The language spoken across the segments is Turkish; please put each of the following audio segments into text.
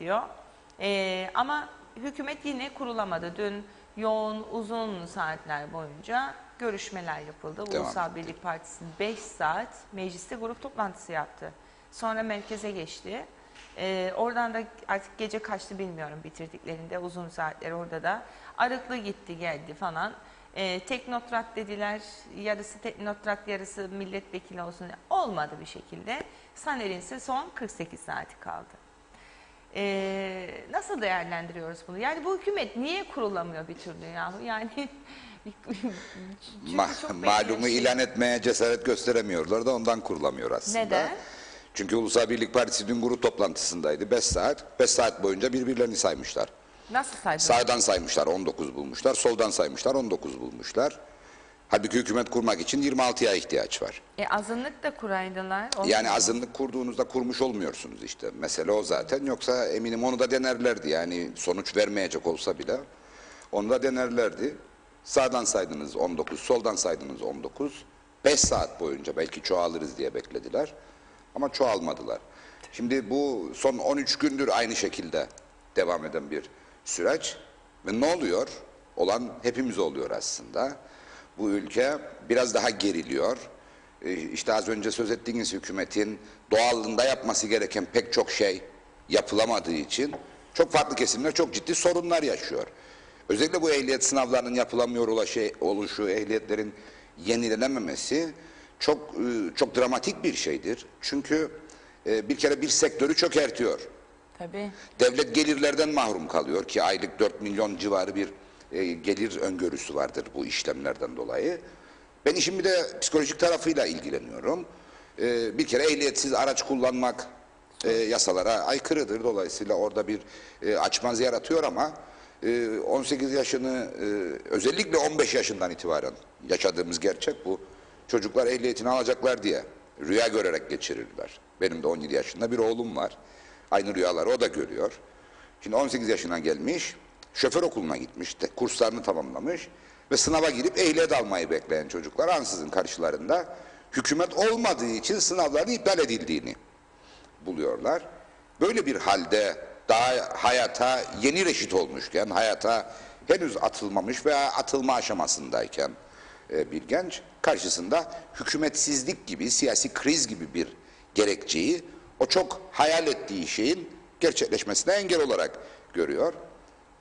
diyor. Ama hükümet yine kurulamadı. Dün yoğun, uzun saatler boyunca görüşmeler yapıldı. Ulusal Birlik Partisi 5 saat mecliste grup toplantısı yaptı. Sonra merkeze geçti. Oradan da artık gece kaçtı bilmiyorum bitirdiklerinde, uzun saatler orada da. Arıklı gitti geldi falan. Teknokrat dediler, yarısı teknokrat yarısı milletvekili olsun, olmadı bir şekilde. Saner'in ise son 48 saati kaldı. Nasıl değerlendiriyoruz bunu? Yani bu hükümet niye kurulamıyor bir türlü yahu? Yani malumu ilan etmeye cesaret gösteremiyorlar da ondan kurulamıyor aslında. Neden? Çünkü Ulusal Birlik Partisi dün grup toplantısındaydı. 5 saat. 5 saat boyunca birbirlerini saymışlar. Nasıl saydılar? Sağdan saymışlar 19 bulmuşlar. Soldan saymışlar 19 bulmuşlar. Halbuki hükümet kurmak için 26'ya ihtiyaç var. Azınlık da kuraydılar. Yani azınlık kurduğunuzda kurmuş olmuyorsunuz işte. Mesele o zaten. Yoksa eminim onu da denerlerdi. Yani sonuç vermeyecek olsa bile onu da denerlerdi. Sağdan saydınız 19, soldan saydınız 19. 5 saat boyunca belki çoğalırız diye beklediler. Ama çoğalmadılar. Şimdi bu son 13 gündür aynı şekilde devam eden bir süreç. Ve ne oluyor? Olan hepimiz oluyor aslında. Bu ülke biraz daha geriliyor. İşte az önce söz ettiğiniz hükümetin doğalında yapması gereken pek çok şey yapılamadığı için çok farklı kesimler çok ciddi sorunlar yaşıyor. Özellikle bu ehliyet sınavlarının yapılamıyor oluşu, ehliyetlerin yenilenememesi çok dramatik bir şeydir. Çünkü bir kere bir sektörü çökertiyor. Tabii. Devlet gelirlerden mahrum kalıyor ki aylık 4 milyon civarı bir gelir öngörüsü vardır bu işlemlerden dolayı. Ben işin bir de psikolojik tarafıyla ilgileniyorum. Bir kere ehliyetsiz araç kullanmak yasalara aykırıdır. Dolayısıyla orada bir açmaz yaratıyor ama 18 yaşını özellikle 15 yaşından itibaren yaşadığımız gerçek bu. Çocuklar ehliyetini alacaklar diye rüya görerek geçirirler. Benim de 17 yaşında bir oğlum var. Aynı rüyaları o da görüyor. Şimdi 18 yaşına gelmiş, şoför okuluna gitmiş, kurslarını tamamlamış ve sınava girip ehliyet almayı bekleyen çocuklar ansızın karşılarında hükümet olmadığı için sınavların iptal edildiğini buluyorlar. Böyle bir halde daha hayata yeni reşit olmuşken, hayata henüz atılmamış veya atılma aşamasındayken bir genç karşısında hükümetsizlik gibi, siyasi kriz gibi bir gerekçeyi o çok hayal ettiği şeyin gerçekleşmesine engel olarak görüyor.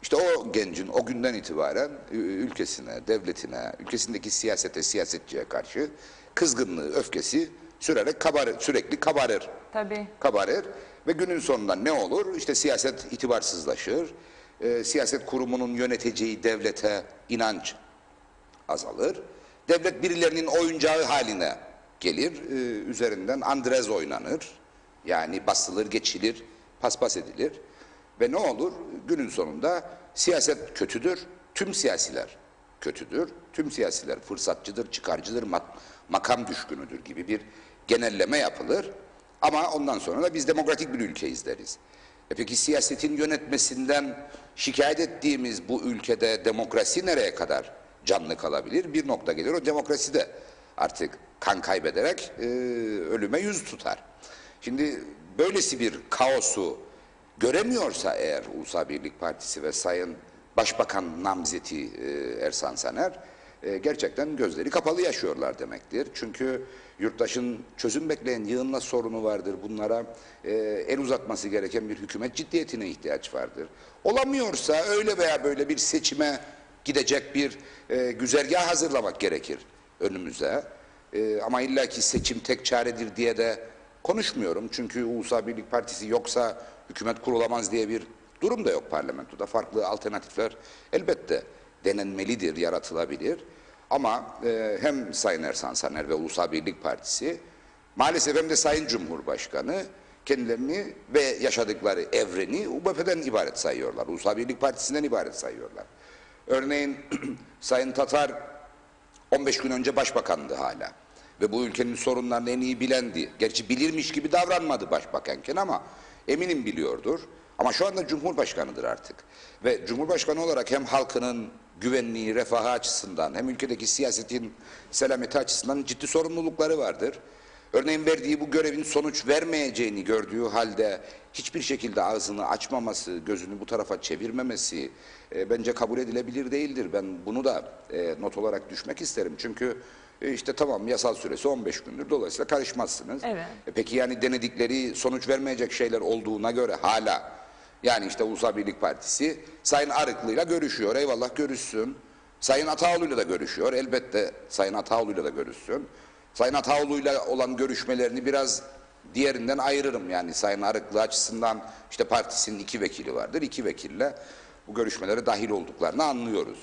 İşte o gencin o günden itibaren ülkesine, devletine, ülkesindeki siyasete, siyasetçiye karşı kızgınlığı, öfkesi sürekli kabarır. Tabii. Kabarır ve günün sonunda ne olur? İşte siyaset itibarsızlaşır. Siyaset kurumunun yöneteceği devlete inanç azalır. Devlet birilerinin oyuncağı haline gelir. Üzerinden andrez oynanır. Yani basılır, geçilir, paspas edilir. Ve ne olur? Günün sonunda siyaset kötüdür. Tüm siyasiler kötüdür. Tüm siyasiler fırsatçıdır, çıkarcıdır, makam düşkünüdür gibi bir genelleme yapılır. Ama ondan sonra da biz demokratik bir ülkeyiz deriz. Peki siyasetin yönetmesinden şikayet ettiğimiz bu ülkede demokrasi nereye kadar canlı kalabilir? Bir nokta gelir, o demokrasi de artık kan kaybederek ölüme yüz tutar. Şimdi böylesi bir kaosu göremiyorsa eğer Ulusal Birlik Partisi ve Sayın Başbakan namzeti Ersan Saner gerçekten gözleri kapalı yaşıyorlar demektir. Çünkü yurttaşın çözüm bekleyen yığınla sorunu vardır. Bunlara el uzatması gereken bir hükümet ciddiyetine ihtiyaç vardır. Olamıyorsa öyle veya böyle bir seçime gidecek bir güzergah hazırlamak gerekir önümüze. Ama illaki seçim tek çaredir diye de konuşmuyorum. Çünkü Ulusal Birlik Partisi yoksa hükümet kurulamaz diye bir durum da yok parlamentoda. Farklı alternatifler elbette denenmelidir, yaratılabilir. Ama hem Sayın Ersan Saner ve Ulusal Birlik Partisi maalesef hem de Sayın Cumhurbaşkanı kendilerini ve yaşadıkları evreni UBP'den ibaret sayıyorlar. Ulusal Birlik Partisi'nden ibaret sayıyorlar. Örneğin Sayın Tatar 15 gün önce başbakandı hala. Ve bu ülkenin sorunlarını en iyi bilendi. Gerçi bilirmiş gibi davranmadı başbakanken ama eminim biliyordur. Ama şu anda Cumhurbaşkanıdır artık. Ve Cumhurbaşkanı olarak hem halkının güvenliği, refahı açısından hem ülkedeki siyasetin selameti açısından ciddi sorumlulukları vardır. Örneğin verdiği bu görevin sonuç vermeyeceğini gördüğü halde hiçbir şekilde ağzını açmaması, gözünü bu tarafa çevirmemesi bence kabul edilebilir değildir. Ben bunu da not olarak düşmek isterim. Çünkü işte tamam, yasal süresi 15 gündür. Dolayısıyla karışmazsınız. Evet. Peki yani denedikleri sonuç vermeyecek şeyler olduğuna göre hala, yani işte Ulusal Birlik Partisi Sayın Arıklı'yla görüşüyor. Eyvallah, görüşsün. Sayın Ataoğlu'yla da görüşüyor. Elbette Sayın Ataoğlu'yla da görüşsün. Sayın Ataoğlu'yla olan görüşmelerini biraz diğerinden ayırırım. Yani Sayın Arıklı açısından işte partisinin 2 vekili vardır. 2 vekille bu görüşmelere dahil olduklarını anlıyoruz.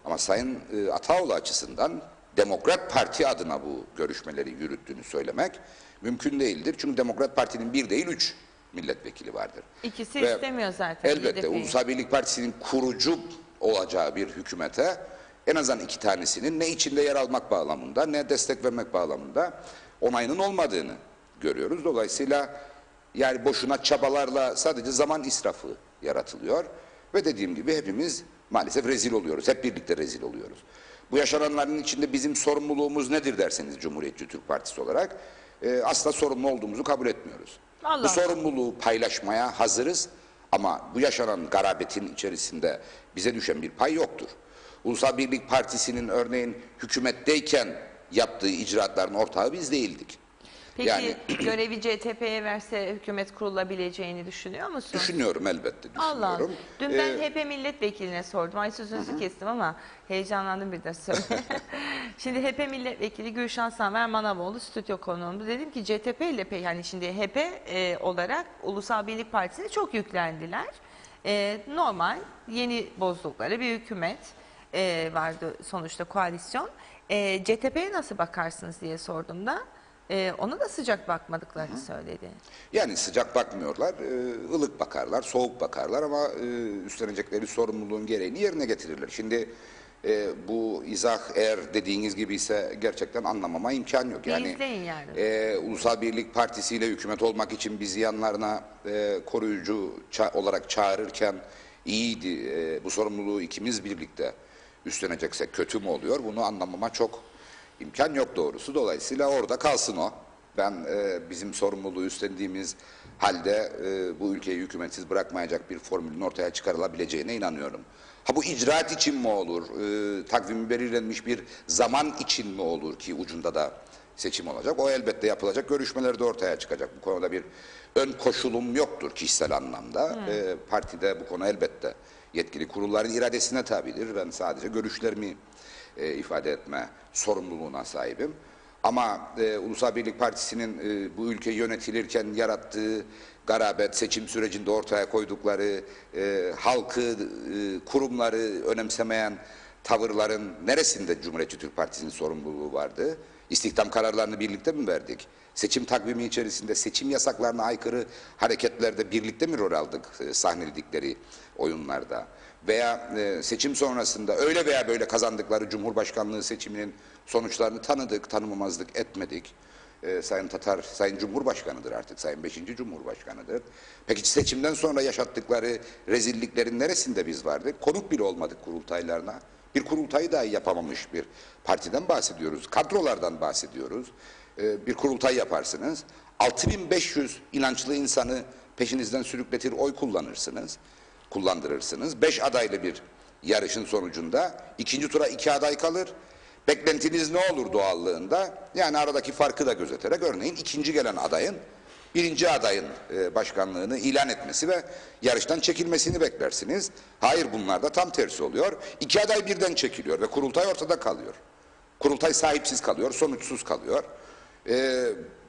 Ama Sayın Ataoğlu açısından Demokrat Parti adına bu görüşmeleri yürüttüğünü söylemek mümkün değildir. Çünkü Demokrat Parti'nin 1 değil 3 milletvekili vardır. İkisi Ve istemiyor zaten. elbette HDP'yi. Ulusal Birlik Partisi'nin kurucu olacağı bir hükümete en azından 2 tanesinin ne içinde yer almak bağlamında ne destek vermek bağlamında onayının olmadığını görüyoruz. Dolayısıyla yani boşuna çabalarla sadece zaman israfı yaratılıyor ve dediğim gibi hepimiz maalesef rezil oluyoruz. Hep birlikte rezil oluyoruz. Bu yaşananların içinde bizim sorumluluğumuz nedir derseniz Cumhuriyetçi Türk Partisi olarak asla sorumlu olduğumuzu kabul etmiyoruz. Allah Bu sorumluluğu paylaşmaya hazırız ama bu yaşanan garabetin içerisinde bize düşen bir pay yoktur. Ulusal Birlik Partisi'nin örneğin hükümetteyken yaptığı icraatların ortağı biz değildik. Peki Yani görevi CTP'ye verse hükümet kurulabileceğini düşünüyor musun? düşünüyorum, elbette Allah Allah. düşünüyorum. Dün ben HP milletvekiline sordum. Ay sözünüzü kestim ama heyecanlandım bir de söyleyeyim. Şimdi HP milletvekili Gülşen Sanver Manavoğlu stüdyo konuğumdu. Dedim ki CTP ile yani şimdi HP olarak Ulusal Birlik Partisi'ne çok yüklendiler. Normal yeni bozdukları bir hükümet vardı sonuçta, koalisyon. CTP'ye nasıl bakarsınız diye sorduğumda ona da sıcak bakmadıklarını söyledi. Yani sıcak bakmıyorlar, ılık bakarlar, soğuk bakarlar ama üstlenecekleri sorumluluğun gereğini yerine getirirler. Şimdi bu izah eğer dediğiniz gibi ise gerçekten anlamama imkan yok. Yani İzleyin yani. Ulusal Birlik Partisi ile hükümet olmak için bizi yanlarına koruyucu olarak çağırırken iyiydi. Bu sorumluluğu ikimiz birlikte üstleneceksek kötü mü oluyor? Bunu anlamama çok imkan yok doğrusu. Dolayısıyla orada kalsın o. Ben bizim sorumluluğu üstlendiğimiz halde bu ülkeyi hükümetsiz bırakmayacak bir formülün ortaya çıkarılabileceğine inanıyorum. Ha bu icraat için mi olur, takvimi belirlenmiş bir zaman için mi olur ki ucunda da seçim olacak? O elbette yapılacak, görüşmelerde ortaya çıkacak. Bu konuda bir ön koşulum yoktur kişisel anlamda. Partide bu konu elbette yetkili kurulların iradesine tabidir. Ben sadece görüşlerimi ifade etme sorumluluğuna sahibim. Ama Ulusal Birlik Partisi'nin bu ülke yönetilirken yarattığı garabet, seçim sürecinde ortaya koydukları halkı, kurumları önemsemeyen tavırların neresinde Cumhuriyetçi Türk Partisi'nin sorumluluğu vardı? İstihdam kararlarını birlikte mi verdik? Seçim takvimi içerisinde seçim yasaklarına aykırı hareketlerde birlikte mi rol aldık sahneledikleri oyunlarda? Veya seçim sonrasında öyle veya böyle kazandıkları Cumhurbaşkanlığı seçiminin sonuçlarını tanıdık, tanımamazlık etmedik. Sayın Tatar, Sayın Cumhurbaşkanı'dır artık, Sayın 5. Cumhurbaşkanı'dır. Peki seçimden sonra yaşattıkları rezilliklerin neresinde biz vardık? Konuk bile olmadık kurultaylarına. Bir kurultayı dahi yapamamış bir partiden bahsediyoruz, kadrolardan bahsediyoruz. Bir kurultay yaparsınız, 6500 inançlı insanı peşinizden sürükletir, oy kullandırırsınız. 5 adaylı bir yarışın sonucunda ikinci tura 2 aday kalır. Beklentiniz ne olur doğallığında? Yani aradaki farkı da gözeterek örneğin ikinci gelen adayın birinci adayın başkanlığını ilan etmesi ve yarıştan çekilmesini beklersiniz. Hayır, bunlar da tam tersi oluyor. 2 aday birden çekiliyor ve kurultay ortada kalıyor. Kurultay sahipsiz kalıyor, sonuçsuz kalıyor.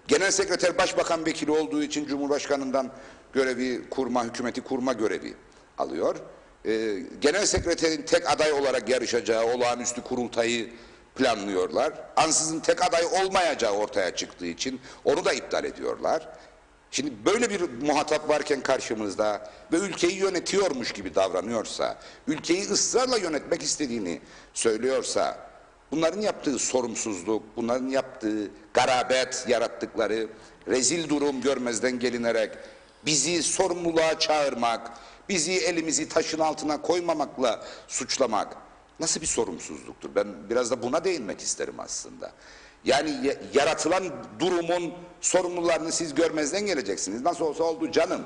Genel sekreter başbakan vekili olduğu için Cumhurbaşkanı'ndan görevi kurma, hükümeti kurma görevi alıyor. Genel sekreterin tek aday olarak yarışacağı olağanüstü kurultayı planlıyorlar. Ansızın tek aday olmayacağı ortaya çıktığı için onu da iptal ediyorlar. Şimdi böyle bir muhatap varken karşımızda ve ülkeyi yönetiyormuş gibi davranıyorsa, ülkeyi ısrarla yönetmek istediğini söylüyorsa, bunların yaptığı sorumsuzluk, bunların yaptığı garabet, yarattıkları rezil durum görmezden gelinerek bizi sorumluluğa çağırmak, bizi elimizi taşın altına koymamakla suçlamak nasıl bir sorumsuzluktur? Ben biraz da buna değinmek isterim aslında. Yani yaratılan durumun sorumlularını siz görmezden geleceksiniz. Nasıl olsa oldu canım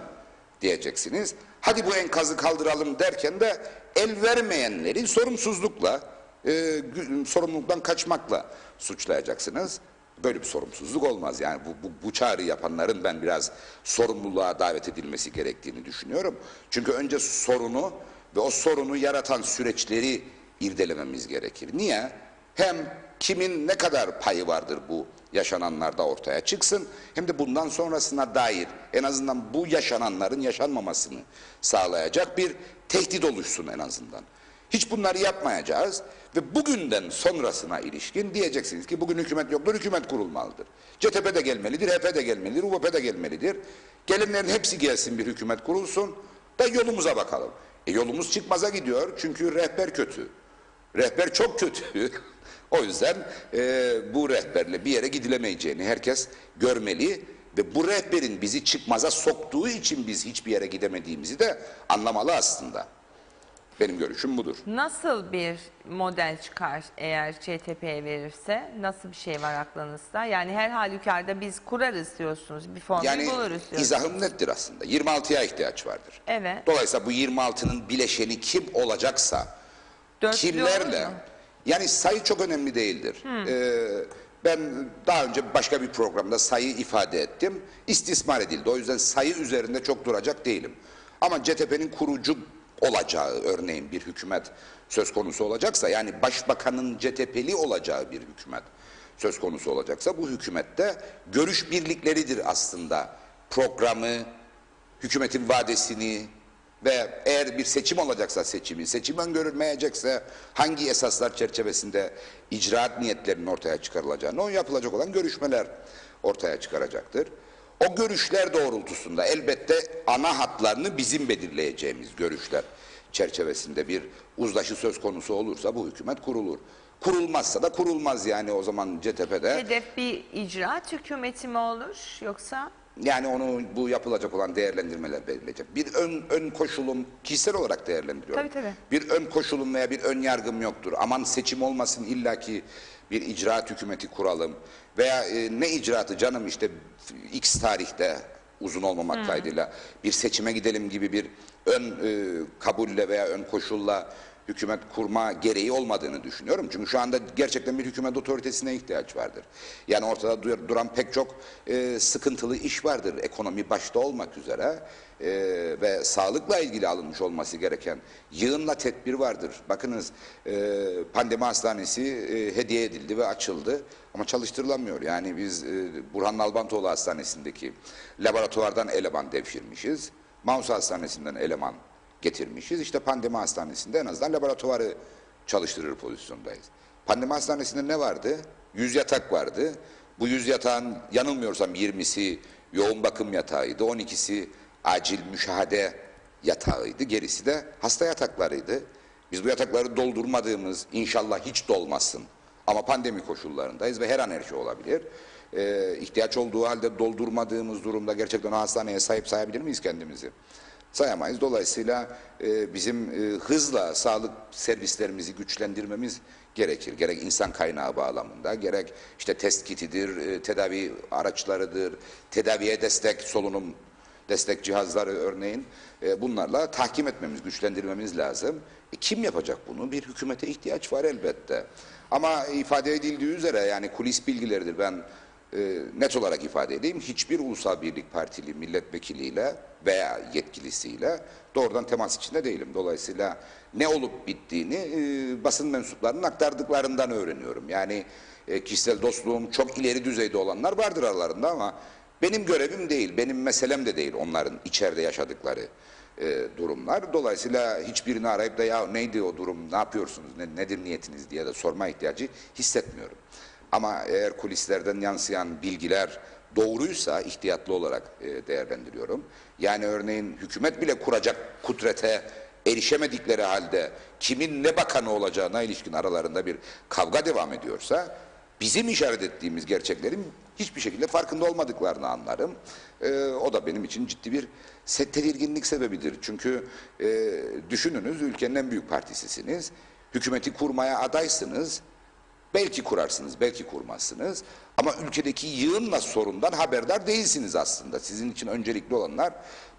diyeceksiniz. Hadi bu enkazı kaldıralım derken de el vermeyenleri sorumsuzlukla, sorumluluktan kaçmakla suçlayacaksınız. Böyle bir sorumsuzluk olmaz. Yani bu çağrı yapanların ben biraz sorumluluğa davet edilmesi gerektiğini düşünüyorum. Çünkü önce sorunu ve o sorunu yaratan süreçleri irdelememiz gerekir. Niye? Hem kimin ne kadar payı vardır bu yaşananlarda ortaya çıksın, hem de bundan sonrasına dair en azından bu yaşananların yaşanmamasını sağlayacak bir tehdit oluşsun en azından. Hiç bunları yapmayacağız ve bugünden sonrasına ilişkin diyeceksiniz ki bugün hükümet yoktur, hükümet kurulmalıdır. CTP de gelmelidir, HP de gelmelidir, UVP de gelmelidir. Gelenlerin hepsi gelsin, bir hükümet kurulsun da yolumuza bakalım. Yolumuz çıkmaza gidiyor çünkü rehber kötü. Rehber çok kötü. O yüzden bu rehberle bir yere gidilemeyeceğini herkes görmeli ve bu rehberin bizi çıkmaza soktuğu için biz hiçbir yere gidemediğimizi de anlamalı aslında. Benim görüşüm budur. Nasıl bir model çıkar eğer CTP'ye verirse? Nasıl bir şey var aklınızda? Yani her halükarda biz kurarız diyorsunuz. Bir formül Yani buluruz diyorsunuz. izahım nettir aslında. 26'ya ihtiyaç vardır. Evet. Dolayısıyla bu 26'nın bileşeni kim olacaksa, Dörtlü kimlerle, olur mu? yani sayı çok önemli değildir. Ben daha önce başka bir programda sayı ifade ettim. İstismar edildi. O yüzden sayı üzerinde çok duracak değilim. Ama CTP'nin kurucu olacağı, örneğin bir hükümet söz konusu olacaksa, yani başbakanın CTP'li olacağı bir hükümet söz konusu olacaksa, bu hükümette görüş birlikleridir aslında programı, hükümetin vadesini ve eğer bir seçim olacaksa seçim öngörülmeyecekse hangi esaslar çerçevesinde icraat niyetlerinin ortaya çıkarılacağını, o yapılacak olan görüşmeler ortaya çıkaracaktır. O görüşler doğrultusunda elbette ana hatlarını bizim belirleyeceğimiz görüşler çerçevesinde bir uzlaşı söz konusu olursa bu hükümet kurulur. Kurulmazsa da kurulmaz, yani o zaman CTP'de... Hedef bir icraat hükümeti mi olur yoksa? Yani onu, bu yapılacak olan değerlendirmeler belirleyecek. Bir ön koşulum, kişisel olarak değerlendiriyorum. Tabii. Bir ön koşulum veya bir ön yargım yoktur. Aman seçim olmasın, illaki bir icraat hükümeti kuralım. Veya ne icraatı canım, işte X tarihte, uzun olmamak kaydıyla bir seçime gidelim gibi bir ön kabulle veya ön koşulla hükümet kurma gereği olmadığını düşünüyorum. Çünkü şu anda gerçekten bir hükümet otoritesine ihtiyaç vardır. Yani ortada duran pek çok sıkıntılı iş vardır. Ekonomi başta olmak üzere ve sağlıkla ilgili alınmış olması gereken yığınla tedbir vardır. Bakınız, pandemi hastanesi hediye edildi ve açıldı ama çalıştırılamıyor. Yani biz Burhan Nalbantoğlu Hastanesi'ndeki laboratuvardan eleman devşirmişiz. Mausa Hastanesi'nden eleman getirmişiz. İşte pandemi hastanesinde en azından laboratuvarı çalıştırır pozisyondayız. Pandemi hastanesinde ne vardı? 100 yatak vardı. Bu 100 yatağın yanılmıyorsam 20'si yoğun bakım yatağıydı. 12'si acil müşahede yatağıydı. Gerisi de hasta yataklarıydı. Biz bu yatakları doldurmadığımız, inşallah hiç dolmasın, ama pandemi koşullarındayız ve her an her şey olabilir. İhtiyaç olduğu halde doldurmadığımız durumda gerçekten o hastaneye sahip sayabilir miyiz kendimizi? Sayamayız. Dolayısıyla bizim hızla sağlık servislerimizi güçlendirmemiz gerekir. Gerek insan kaynağı bağlamında, gerek işte test kitidir, tedavi araçlarıdır, tedaviye destek, solunum destek cihazları örneğin, bunlarla tahkim etmemiz, güçlendirmemiz lazım. Kim yapacak bunu? Bir hükümete ihtiyaç var elbette. Ama ifade edildiği üzere, yani kulis bilgileridir, ben net olarak ifade edeyim, hiçbir Ulusal Birlik Partili milletvekiliyle veya yetkilisiyle doğrudan temas içinde değilim. Dolayısıyla ne olup bittiğini basın mensuplarının aktardıklarından öğreniyorum. Yani kişisel dostluğum çok ileri düzeyde olanlar vardır aralarında ama benim görevim değil, benim meselem de değil onların içeride yaşadıkları durumlar. Dolayısıyla hiçbirini arayıp da ya neydi o durum, ne yapıyorsunuz, nedir niyetiniz diye de sorma ihtiyacı hissetmiyorum. Ama eğer kulislerden yansıyan bilgiler doğruysa ihtiyatlı olarak değerlendiriyorum. Yani örneğin hükümet bile kuracak kudrete erişemedikleri halde kimin ne bakanı olacağına ilişkin aralarında bir kavga devam ediyorsa, bizim işaret ettiğimiz gerçeklerin hiçbir şekilde farkında olmadıklarını anlarım. O da benim için ciddi bir tedirginlik sebebidir. Çünkü düşününüz, ülkenin en büyük partisisiniz, hükümeti kurmaya adaysınız. Belki kurarsınız, belki kurmazsınız. Ama ülkedeki yığınla sorundan haberdar değilsiniz aslında. Sizin için öncelikli olanlar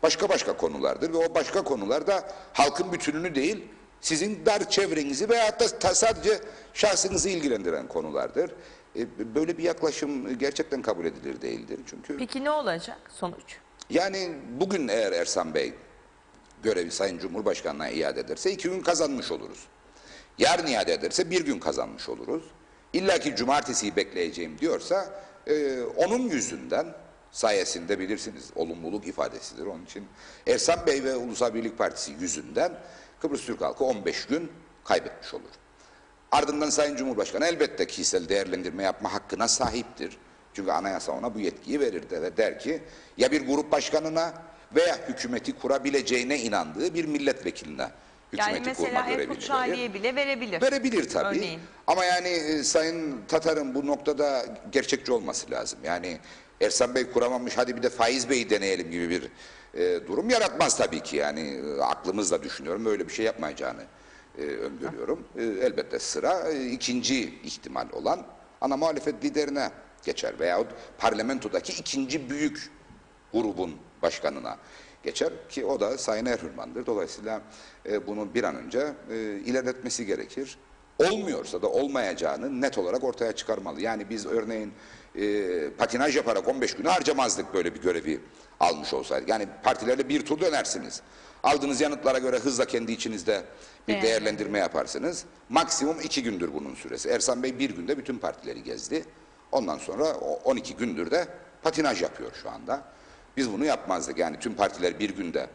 başka konulardır. Ve o başka konularda halkın bütününü değil, sizin dar çevrenizi veyahut da sadece şahsınızı ilgilendiren konulardır. Böyle bir yaklaşım gerçekten kabul edilir değildir. Çünkü Peki ne olacak sonuç? yani bugün eğer Ersan Bey görevi Sayın Cumhurbaşkanı'na iade ederse 2 gün kazanmış oluruz. Yarın iade ederse 1 gün kazanmış oluruz. İlla ki cumartesiyi bekleyeceğim diyorsa onun yüzünden sayesinde bilirsiniz olumluluk ifadesidir. Onun için Ersan Bey ve Ulusal Birlik Partisi yüzünden Kıbrıs Türk halkı 15 gün kaybetmiş olur. Ardından Sayın Cumhurbaşkanı elbette kişisel değerlendirme yapma hakkına sahiptir. Çünkü anayasa ona bu yetkiyi verir de ve der ki ya bir grup başkanına veya hükümeti kurabileceğine inandığı bir milletvekiline hükümeti kurma görevi verir. Yani mesela Erkut bile verebilir. Verebilir tabii. Örneğin. Ama yani Sayın Tatar'ın bu noktada gerçekçi olması lazım. Yani Ersan Bey kuramamış hadi bir de Faiz Bey'i deneyelim gibi bir durum yaratmaz tabii ki. Yani aklımızla düşünüyorum böyle bir şey yapmayacağını öngörüyorum. Elbette sıra ikinci ihtimal olan ana muhalefet liderine geçer veyahut parlamentodaki ikinci büyük grubun başkanına geçer ki o da Sayın Erhürman'dır. Dolayısıyla bunu bir an önce ilerletmesi gerekir. Olmuyorsa da olmayacağını net olarak ortaya çıkarmalı. Yani biz örneğin patinaj yaparak 15 günü harcamazdık böyle bir görevi almış olsaydık. Yani partilerle bir tur dönersiniz. Aldığınız yanıtlara göre hızla kendi içinizde bir değerlendirme yaparsınız. Maksimum 2 gündür bunun süresi. Ersan Bey 1 günde bütün partileri gezdi. Ondan sonra 12 gündür de patinaj yapıyor şu anda. Biz bunu yapmazdık. Yani tüm partiler bir günde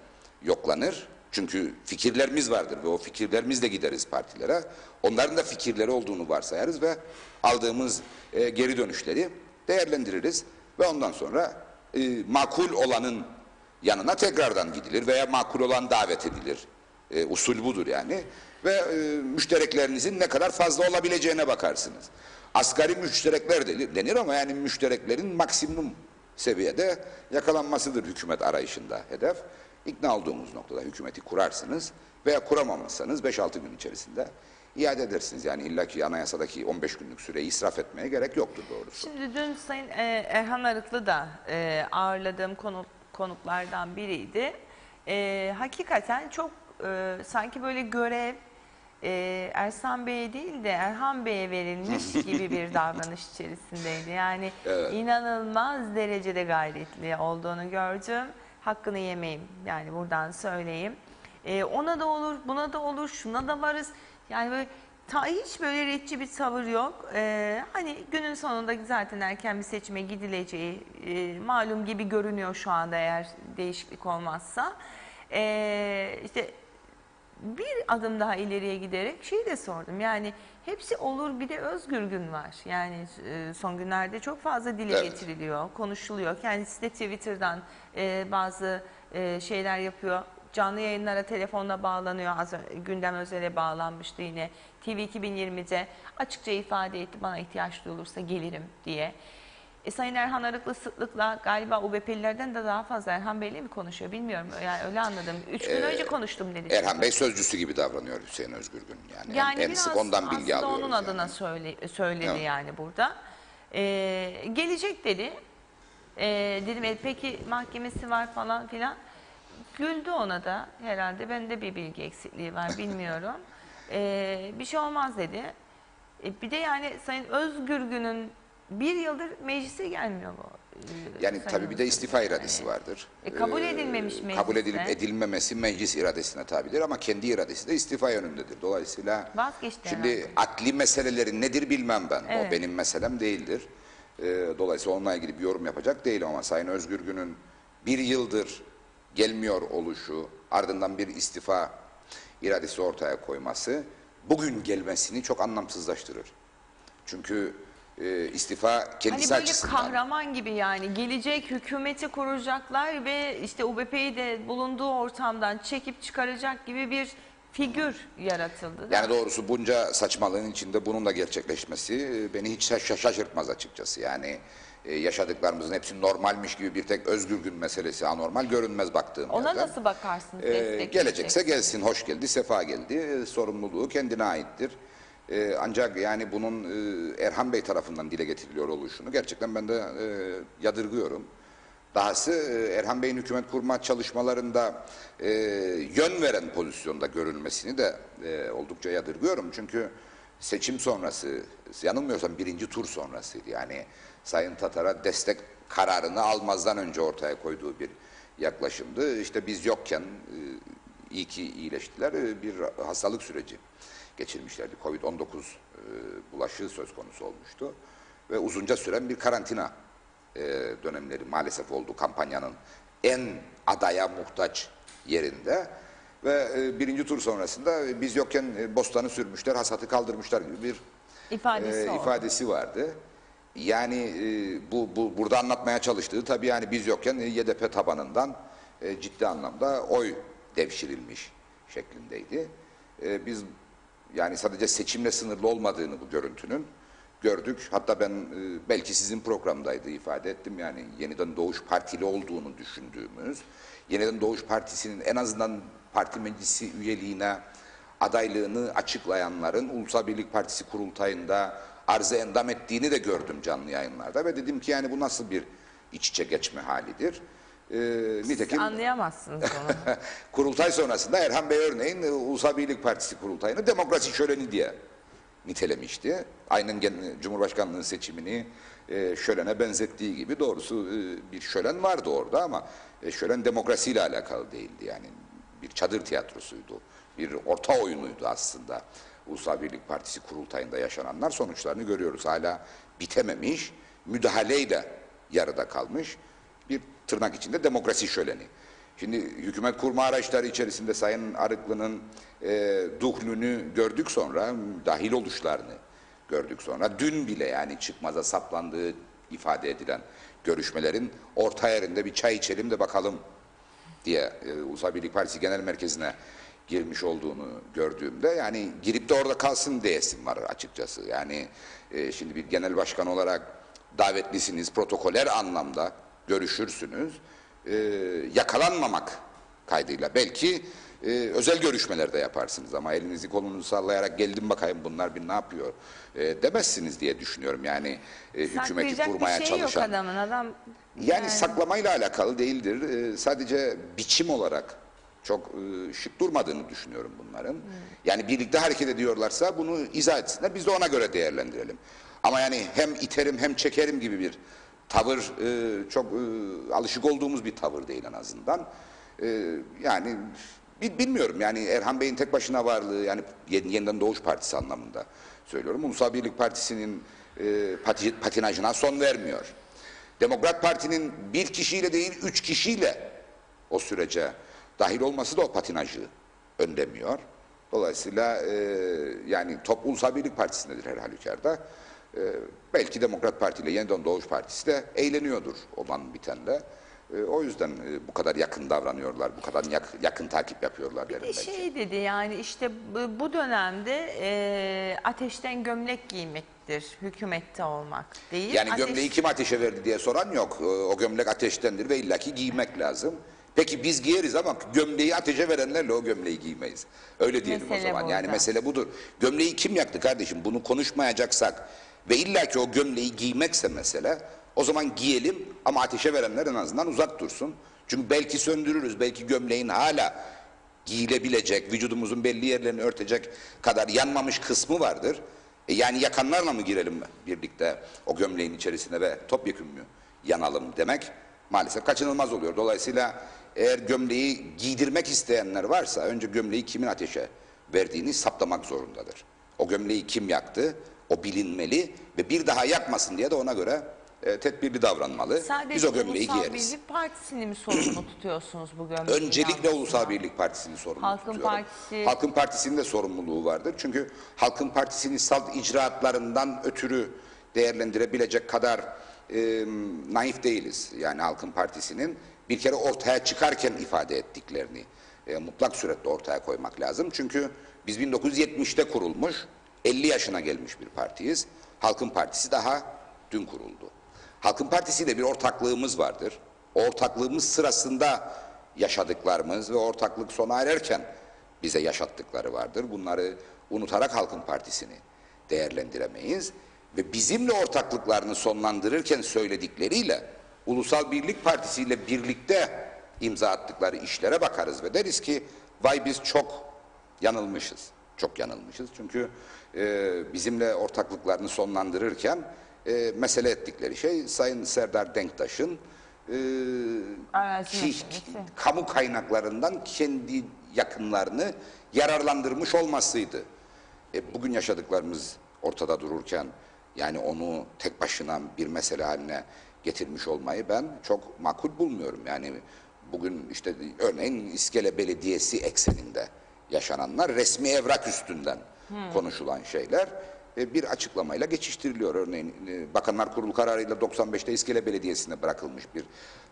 yoklanır. Çünkü fikirlerimiz vardır ve o fikirlerimizle gideriz partilere. Onların da fikirleri olduğunu varsayarız ve aldığımız geri dönüşleri değerlendiririz. Ve ondan sonra makul olanın yanına tekrardan gidilir veya makul olan davet edilir. Usul budur yani. Ve müştereklerinizin ne kadar fazla olabileceğine bakarsınız. Asgari müşterekler denir ama yani müştereklerin maksimum seviyede yakalanmasıdır hükümet arayışında hedef. İkna olduğumuz noktada hükümeti kurarsınız veya kuramamazsanız 5-6 gün içerisinde iade edersiniz. Yani illaki anayasadaki 15 günlük süreyi israf etmeye gerek yoktur doğrusu. Şimdi dün Sayın Erhan Arıklı da ağırladığım konuklardan biriydi. Hakikaten çok sanki böyle görev Ersan Bey'e değil de Erhan Bey'e verilmiş gibi bir davranış içerisindeydi. Yani evet, inanılmaz derecede gayretli olduğunu gördüm. Hakkını yemeyeyim yani buradan söyleyeyim. Ona da olur, buna da olur, şuna da varız. Yani böyle hiç böyle retçi bir tavır yok. Hani günün sonunda zaten erken bir seçime gidileceği malum gibi görünüyor şu anda eğer değişiklik olmazsa. İşte bir adım daha ileriye giderek şeyi de sordum. Yani hepsi olur bir de Özgür Gün var. Yani son günlerde çok fazla dile getiriliyor, konuşuluyor. Kendisi de Twitter'dan bazı şeyler yapıyor. Canlı yayınlara telefonla bağlanıyor. Gündem Özel'e bağlanmıştı yine. TV 2020'de açıkça ifade etti bana ihtiyaç duyulursa gelirim diye. Sayın Erhan Arıklı sıklıkla galiba UBP'lilerden de daha fazla Erhan Bey'le mi konuşuyor bilmiyorum. Yani öyle anladım. 3 gün önce konuştum dedi. Erhan Bey sözcüsü gibi davranıyor Hüseyin Özgür Gün. Yani en sık ondan bilgi alıyoruz. Onun adına söyledi evet, yani burada. Gelecek dedi. Dedim peki mahkemesi var falan filan. Güldü ona da herhalde. Bende bir bilgi eksikliği var bilmiyorum. Bir şey olmaz dedi. Bir de yani Sayın Özgür Gün'ün 1 yıldır meclise gelmiyor bu. Yani tabii bir de istifa iradesi vardır. Kabul edilmemiş mecliste. Kabul edilip edilmemesi meclis iradesine tabidir ama kendi iradesi de istifa yönündedir. Dolayısıyla vazgeçti şimdi herhalde. adli meseleleri nedir bilmem ben. Evet. O benim meselem değildir. Dolayısıyla onunla ilgili bir yorum yapacak değilim ama Sayın Özgür Gün'ün 1 yıldır gelmiyor oluşu, ardından bir istifa iradesi ortaya koyması bugün gelmesini çok anlamsızlaştırır. Çünkü istifa kendisi hani açısından. Böyle kahraman gibi yani gelecek hükümeti kuracaklar ve işte UBP'yi de bulunduğu ortamdan çekip çıkaracak gibi bir figür yaratıldı. Yani doğrusu bunca saçmalığın içinde bunun da gerçekleşmesi beni hiç şaşırtmaz açıkçası. Yani yaşadıklarımızın hepsi normalmiş gibi bir tek Özgür Gün meselesi anormal görünmez baktığım Ona yerden. nasıl bakarsınız? Gelecekse gelsin, hoş geldi, sefa geldi. Sorumluluğu kendine aittir. Ancak yani bunun Erhan Bey tarafından dile getiriliyor oluşunu gerçekten ben de yadırgıyorum. Dahası Erhan Bey'in hükümet kurma çalışmalarında yön veren pozisyonda görülmesini de oldukça yadırgıyorum. Çünkü seçim sonrası, yanılmıyorsam birinci tur sonrasıydı. Yani Sayın Tatar'a destek kararını almazdan önce ortaya koyduğu bir yaklaşımdı. İşte biz yokken iyi ki iyileştiler, bir hastalık süreci geçirmişlerdi. Covid-19 bulaşığı söz konusu olmuştu ve uzunca süren bir karantina dönemleri maalesef oldu kampanyanın en adaya muhtaç yerinde ve birinci tur sonrasında biz yokken bostanı sürmüşler, hasatı kaldırmışlar gibi bir ifadesi vardı. Yani burada anlatmaya çalıştığı tabii yani biz yokken YDP tabanından ciddi anlamda oy devşirilmiş şeklindeydi. Biz yani sadece seçimle sınırlı olmadığını bu görüntünün gördük. Hatta ben belki sizin programdaydı ifade ettim. Yani Yeniden Doğuş Partili olduğunu düşündüğümüz, Yeniden Doğuş Partisi'nin en azından parti meclisi üyeliğine adaylığını açıklayanların Ulusal Birlik Partisi kurultayında arz-ı endam ettiğini de gördüm canlı yayınlarda ve dedim ki yani bu nasıl bir iç içe geçme halidir? Nitekim anlayamazsınız onu. Kurultay sonrasında Erhan Bey örneğin Ulusal Birlik Partisi kurultayını demokrasi şöleni diye nitelemişti. Aynen Cumhurbaşkanlığı seçimini şölene benzettiği gibi doğrusu bir şölen vardı orada ama şölen demokrasiyle alakalı değildi. Yani bir çadır tiyatrosuydu. Bir orta oyunuydu aslında. Ulusal Birlik Partisi kurultayında yaşananlar sonuçlarını görüyoruz. Hala bitememiş, müdahaleyle yarıda kalmış bir tırnak içinde demokrasi şöleni. Şimdi hükümet kurma araçları içerisinde Sayın Arıklı'nın duhlünü gördük sonra, dahil oluşlarını gördük sonra. Dün bile yani çıkmaza saplandığı ifade edilen görüşmelerin orta yerinde bir çay içelim de bakalım diye Ulusal Birlik Partisi Genel Merkezi'ne girmiş olduğunu gördüğümde yani girip de orada kalsın diyesim var açıkçası. Yani şimdi bir genel başkan olarak davetlisiniz, protokoler anlamda görüşürsünüz. Yakalanmamak kaydıyla belki özel görüşmelerde yaparsınız ama elinizi kolunuzu sallayarak geldim bakayım bunlar bir ne yapıyor demezsiniz diye düşünüyorum. Yani hükümeti kurmaya bir şey çalışan. Yok adamın, adam yani saklamayla alakalı değildir. Sadece biçim olarak çok şık durmadığını düşünüyorum bunların. Yani birlikte hareket ediyorlarsa bunu izah etsinler. Biz de ona göre değerlendirelim. Ama yani hem iterim hem çekerim gibi bir tavır çok alışık olduğumuz bir tavır değil en azından. Yani bilmiyorum yani Erhan Bey'in tek başına varlığı yani Yeniden Doğuş Partisi anlamında söylüyorum. Ulusal Birlik Partisi'nin patinajına son vermiyor. Demokrat Parti'nin bir kişiyle değil 3 kişiyle o sürece dahil olması da o patinajı önlemiyor. Dolayısıyla yani top Ulusal Birlik Partisi'ndedir her halükarda. Belki Demokrat Parti ile Yeniden Doğuş Partisi de eğleniyordur olan bitende. O yüzden bu kadar yakın davranıyorlar, bu kadar yakın takip yapıyorlar. Bir de şey dedi yani işte bu dönemde ateşten gömlek giymektir, hükümette olmak değil. Yani gömleği kim ateşe verdi diye soran yok. O gömlek ateştendir ve illaki giymek lazım. Peki biz giyeriz ama gömleği ateşe verenlerle o gömleği giymeyiz. Öyle diyelim mesele o zaman. Burada. Yani mesele budur. Gömleği kim yaktı kardeşim? Bunu konuşmayacaksak ve illaki o gömleği giymekse mesele, o zaman giyelim ama ateşe verenler en azından uzak dursun. Çünkü belki söndürürüz, belki gömleğin hala giyilebilecek, vücudumuzun belli yerlerini örtecek kadar yanmamış kısmı vardır. Yani yakanlarla mı girelim birlikte o gömleğin içerisine ve topyekun mü yanalım demek maalesef kaçınılmaz oluyor. Dolayısıyla eğer gömleği giydirmek isteyenler varsa önce gömleği kimin ateşe verdiğini saptamak zorundadır. O gömleği kim yaktı? O bilinmeli ve bir daha yakmasın diye de ona göre tedbirli davranmalı. Sadece biz o gömleği Ulusal giyeriz. Birlik Partisi'ni mi sorumlu tutuyorsunuz bu gömleği? Öncelikle Ulusal Birlik Partisi'ni sorumlu Halkın tutuyorum. Partisi... Halkın Partisi'nin de sorumluluğu vardır. Çünkü Halkın Partisi'nin salt icraatlarından ötürü değerlendirebilecek kadar naif değiliz. Yani Halkın Partisi'nin bir kere ortaya çıkarken ifade ettiklerini mutlak suretle ortaya koymak lazım. Çünkü biz 1970'te kurulmuş, 50 yaşına gelmiş bir partiyiz. Halkın Partisi daha dün kuruldu. Halkın Partisi ile bir ortaklığımız vardır. O ortaklığımız sırasında yaşadıklarımız ve ortaklık sona ererken bize yaşattıkları vardır. Bunları unutarak Halkın Partisi'ni değerlendiremeyiz. Ve bizimle ortaklıklarını sonlandırırken söyledikleriyle Ulusal Birlik Partisi ile birlikte imza attıkları işlere bakarız ve deriz ki vay biz çok yanılmışız. Çok yanılmışız. Çünkü bizimle ortaklıklarını sonlandırırken mesele ettikleri şey Sayın Serdar Denktaş'ın kamu kaynaklarından kendi yakınlarını yararlandırmış olmasıydı. Bugün yaşadıklarımız ortada dururken yani onu tek başına bir mesele haline getirmiş olmayı ben çok makul bulmuyorum. Yani bugün işte örneğin İskele Belediyesi ekseninde yaşananlar resmi evrak üstünden konuşulan şeyler bir açıklamayla geçiştiriliyor. Örneğin Bakanlar Kurulu kararıyla 95'te İskele Belediyesi'ne bırakılmış bir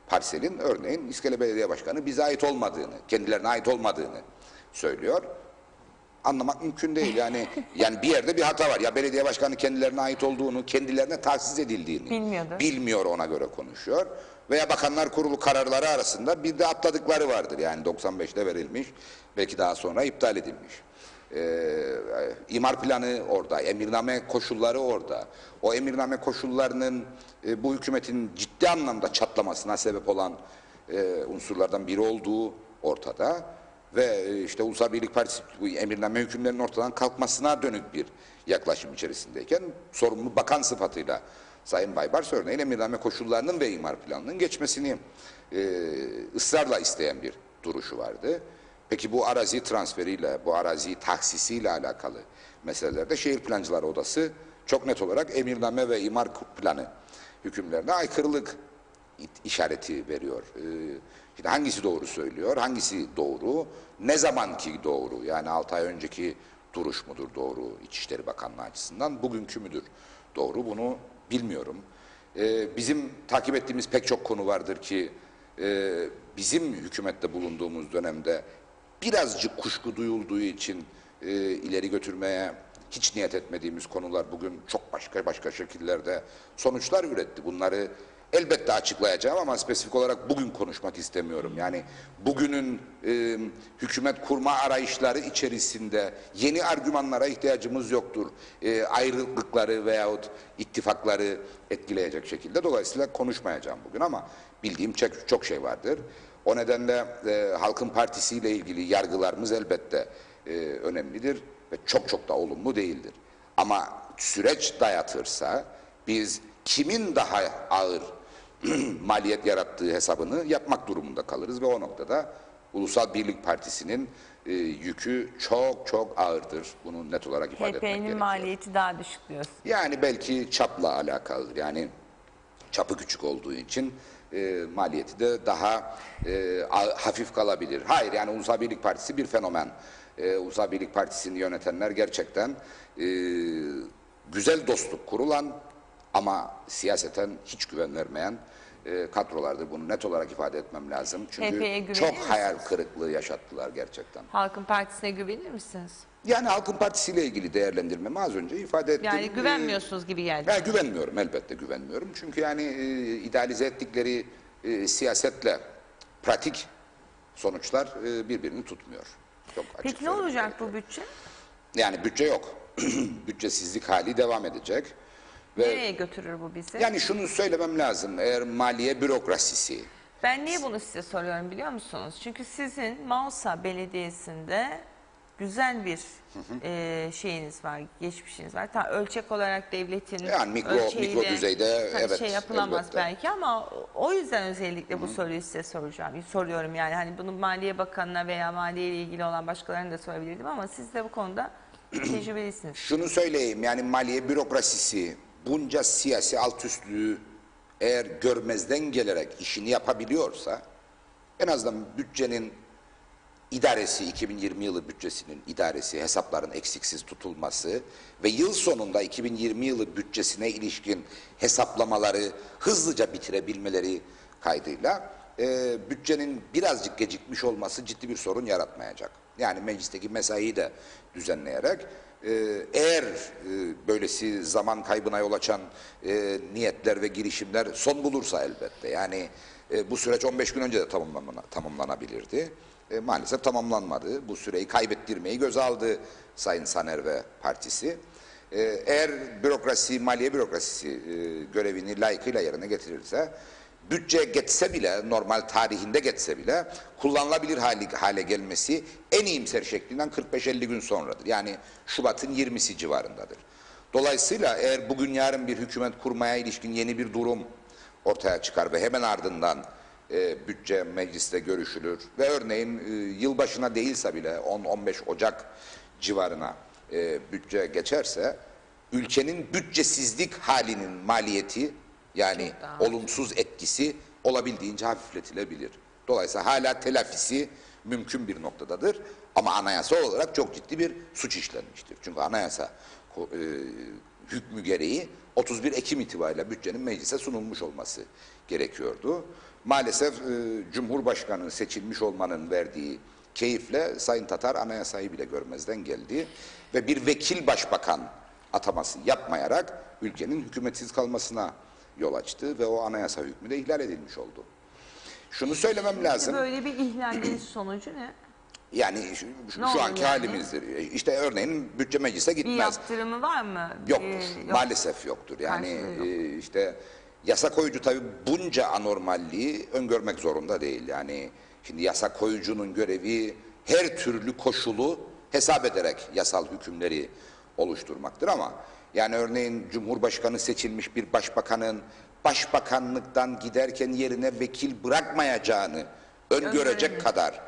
parselin örneğin İskele Belediye Başkanı bize ait olmadığını, kendilerine ait olmadığını söylüyor. Anlamak mümkün değil. Yani bir yerde bir hata var. Ya belediye başkanı kendilerine ait olduğunu, kendilerine tahsis edildiğini bilmiyor, ona göre konuşuyor. Veya Bakanlar Kurulu kararları arasında bir de atladıkları vardır. Yani 95'te verilmiş, belki daha sonra iptal edilmiş. İmar planı orada, emirname koşulları orada. O emirname koşullarının bu hükümetin ciddi anlamda çatlamasına sebep olan unsurlardan biri olduğu ortada. Ve işte Ulusal Birlik Partisi bu emirname hükümlerinin ortadan kalkmasına dönük bir yaklaşım içerisindeyken sorumlu bakan sıfatıyla Sayın Baybars örneğin emirname koşullarının ve imar planının geçmesini ısrarla isteyen bir duruşu vardı. Peki bu arazi transferiyle, bu arazi tahsisiyle alakalı meselelerde Şehir Plancılar Odası çok net olarak emirname ve imar planı hükümlerine aykırılık işareti veriyor. Şimdi hangisi doğru söylüyor, hangisi doğru, ne zamanki doğru, yani 6 ay önceki duruş mudur doğru İçişleri Bakanlığı açısından, bugünkü müdür doğru, bunu bilmiyorum. Bizim takip ettiğimiz pek çok konu vardır ki bizim hükümette bulunduğumuz dönemde birazcık kuşku duyulduğu için ileri götürmeye hiç niyet etmediğimiz konular bugün çok başka şekillerde sonuçlar üretti. Bunları elbette açıklayacağım ama spesifik olarak bugün konuşmak istemiyorum. Yani bugünün hükümet kurma arayışları içerisinde yeni argümanlara ihtiyacımız yoktur. Ayrılıkları veyahut ittifakları etkileyecek şekilde. Dolayısıyla konuşmayacağım bugün ama bildiğim çok şey vardır. O nedenle Halkın Partisi ile ilgili yargılarımız elbette önemlidir ve çok da olumlu değildir. Ama süreç dayatırsa biz kimin daha ağır maliyet yarattığı hesabını yapmak durumunda kalırız ve o noktada Ulusal Birlik Partisi'nin yükü çok ağırdır. Bunu net olarak ifade etmek gerekiyor. HDP'nin maliyeti daha düşük diyorsun. Yani belki çapla alakalıdır. Yani çapı küçük olduğu için maliyeti de daha hafif kalabilir. Hayır, yani Ulusal Birlik Partisi bir fenomen. Ulusal Birlik Partisi'ni yönetenler gerçekten güzel dostluk kurulan ama siyaseten hiç güven vermeyen kadrolardır. Bunu net olarak ifade etmem lazım. Çünkü çok hayal kırıklığı yaşattılar gerçekten. Halkın Partisi'ne güvenir misiniz? Yani Halkın Partisi ile ilgili değerlendirmemi az önce ifade ettim. Yani güvenmiyorsunuz gibi geldi. Güvenmiyorum, elbette güvenmiyorum. Çünkü yani idealize ettikleri siyasetle pratik sonuçlar birbirini tutmuyor. Çok açık. Peki ne olacak bu bütçe? Yani bütçe yok. Bütçesizlik hali devam edecek. Nereye götürür bu bizi? Yani şunu söylemem lazım. Eğer maliye bürokrasisi. Ben niye bunu size soruyorum biliyor musunuz? Çünkü sizin Manisa Belediyesi'nde güzel bir şeyiniz var, geçmişiniz var. Ölçek olarak devletin yani mikro düzeyde evet, şey yapılamaz elbette. belki ama o yüzden özellikle bu soruyu size soruyorum. Yani hani bunu Maliye Bakanı'na veya maliye ile ilgili olan başkalarına da sorabilirdim ama siz de bu konuda tecrübelisiniz. Şunu söyleyeyim, yani maliye bürokrasisi bunca siyasi altüstlüğü eğer görmezden gelerek işini yapabiliyorsa en azından bütçenin idaresi, 2020 yılı bütçesinin idaresi, hesapların eksiksiz tutulması ve yıl sonunda 2020 yılı bütçesine ilişkin hesaplamaları hızlıca bitirebilmeleri kaydıyla bütçenin birazcık gecikmiş olması ciddi bir sorun yaratmayacak. Yani meclisteki mesaiyi de düzenleyerek eğer böylesi zaman kaybına yol açan niyetler ve girişimler son bulursa elbette. Yani bu süreç 15 gün önce de tamamlanabilirdi. Maalesef tamamlanmadı. Bu süreyi kaybettirmeyi göze aldı Sayın Saner ve partisi. Eğer bürokrasi, maliye bürokrasisi görevini layıkıyla yerine getirirse, bütçe geçse bile, normal tarihinde geçse bile kullanılabilir hale gelmesi en iyimser şeklinden 45-50 gün sonradır. Yani Şubat'ın 20'si civarındadır. Dolayısıyla eğer bugün yarın bir hükümet kurmaya ilişkin yeni bir durum ortaya çıkar ve hemen ardından bütçe mecliste görüşülür ve örneğin yılbaşına değilse bile 10-15 Ocak civarına bütçe geçerse, ülkenin bütçesizlik halinin maliyeti, yani olumsuz etkisi olabildiğince hafifletilebilir. Dolayısıyla hala telafisi mümkün bir noktadadır. Ama anayasa olarak çok ciddi bir suç işlenmiştir. Çünkü anayasa hükmü gereği 31 Ekim itibariyle bütçenin meclise sunulmuş olması gerekiyordu. Maalesef Cumhurbaşkanı seçilmiş olmanın verdiği keyifle Sayın Tatar anayasayı bile görmezden geldi ve bir vekil başbakan ataması yapmayarak ülkenin hükümetsiz kalmasına yol açtı ve o anayasa hükmü de ihlal edilmiş oldu. Şunu söylemem lazım. Böyle bir ihlalin sonucu ne? Yani şu anki halimizdir. İşte örneğin bütçe meclise gitmez. Bir yaptırımı var mı? Yoktur. Yok. Maalesef yoktur. Yani işte yasa koyucu tabii bunca anormalliği öngörmek zorunda değil. Yani şimdi yasa koyucunun görevi her türlü koşulu hesap ederek yasal hükümleri oluşturmaktır ama yani örneğin Cumhurbaşkanı seçilmiş bir başbakanın başbakanlıktan giderken yerine vekil bırakmayacağını öngörecek kadar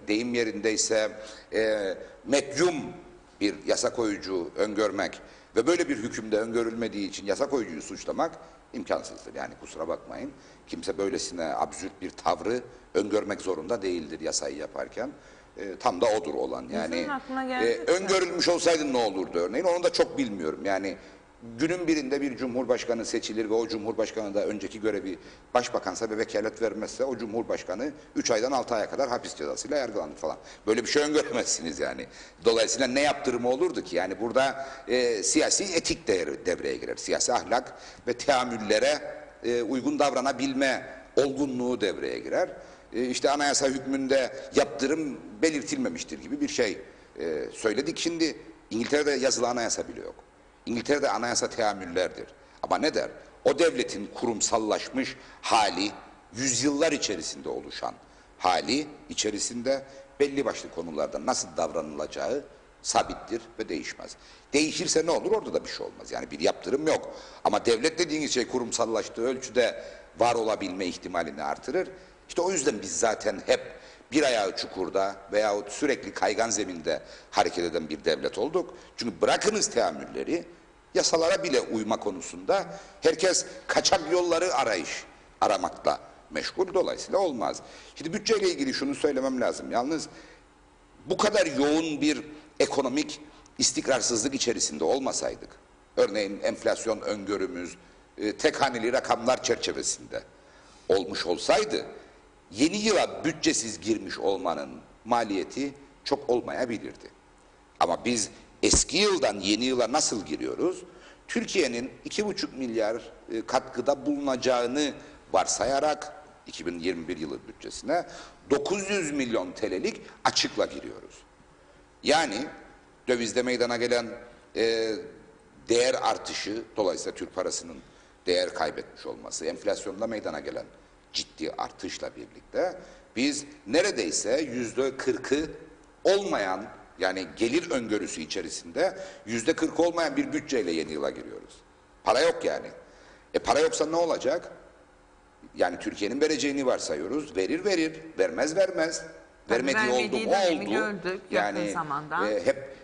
deyim yerindeyse medyum bir yasa koyucu öngörmek ve böyle bir hükümde öngörülmediği için yasa koyucuyu suçlamak imkansızdır. Yani kusura bakmayın, kimse böylesine absürt bir tavrı öngörmek zorunda değildir yasayı yaparken. Tam da odur olan. Yani öngörülmüş olsaydı ne olurdu örneğin, onu da çok bilmiyorum. Yani günün birinde bir cumhurbaşkanı seçilir ve o cumhurbaşkanı da önceki görevi başbakansa ve vekalet vermezse o cumhurbaşkanı 3 aydan 6 aya kadar hapis cezasıyla yargılanır falan. Böyle bir şey öngöremezsiniz yani. Dolayısıyla ne yaptırımı olurdu ki? Yani burada siyasi etik devreye girer. Siyasi ahlak ve teamüllere uygun davranabilme olgunluğu devreye girer. İşte anayasa hükmünde yaptırım belirtilmemiştir gibi bir şey söyledik. Şimdi İngiltere'de yazılı anayasa bile yok. İngiltere'de anayasa teamüllerdir. Ama ne der? O devletin kurumsallaşmış hali, yüzyıllar içerisinde oluşan hali içerisinde belli başlı konularda nasıl davranılacağı sabittir ve değişmez. Değişirse ne olur? Orada da bir şey olmaz. Yani bir yaptırım yok. Ama devlet dediğiniz şey kurumsallaştığı ölçüde var olabilme ihtimalini artırır. İşte o yüzden biz zaten hep bir ayağı çukurda veyahut sürekli kaygan zeminde hareket eden bir devlet olduk. Çünkü bırakınız teamülleri, yasalara bile uyma konusunda herkes kaçak yolları aramakla meşgul, dolayısıyla olmaz. Şimdi bütçeyle ilgili şunu söylemem lazım. Yalnız bu kadar yoğun bir ekonomik istikrarsızlık içerisinde olmasaydık, örneğin enflasyon öngörümüz tek haneli rakamlar çerçevesinde olmuş olsaydı, yeni yıla bütçesiz girmiş olmanın maliyeti çok olmayabilirdi. Ama biz eski yıldan yeni yıla nasıl giriyoruz? Türkiye'nin 2,5 milyar katkıda bulunacağını varsayarak 2021 yılı bütçesine 900 milyon TL'lik açıkla giriyoruz. Yani dövizde meydana gelen değer artışı, dolayısıyla Türk parasının değer kaybetmiş olması, enflasyonda meydana gelen ciddi artışla birlikte biz neredeyse %40'ı olmayan, yani gelir öngörüsü içerisinde %40 olmayan bir bütçeyle yeni yıla giriyoruz. Para yok yani. Para yoksa ne olacak? Yani Türkiye'nin vereceğini varsayıyoruz. Verir, vermez. Vermediği oldu mu oldu. Gördük, yani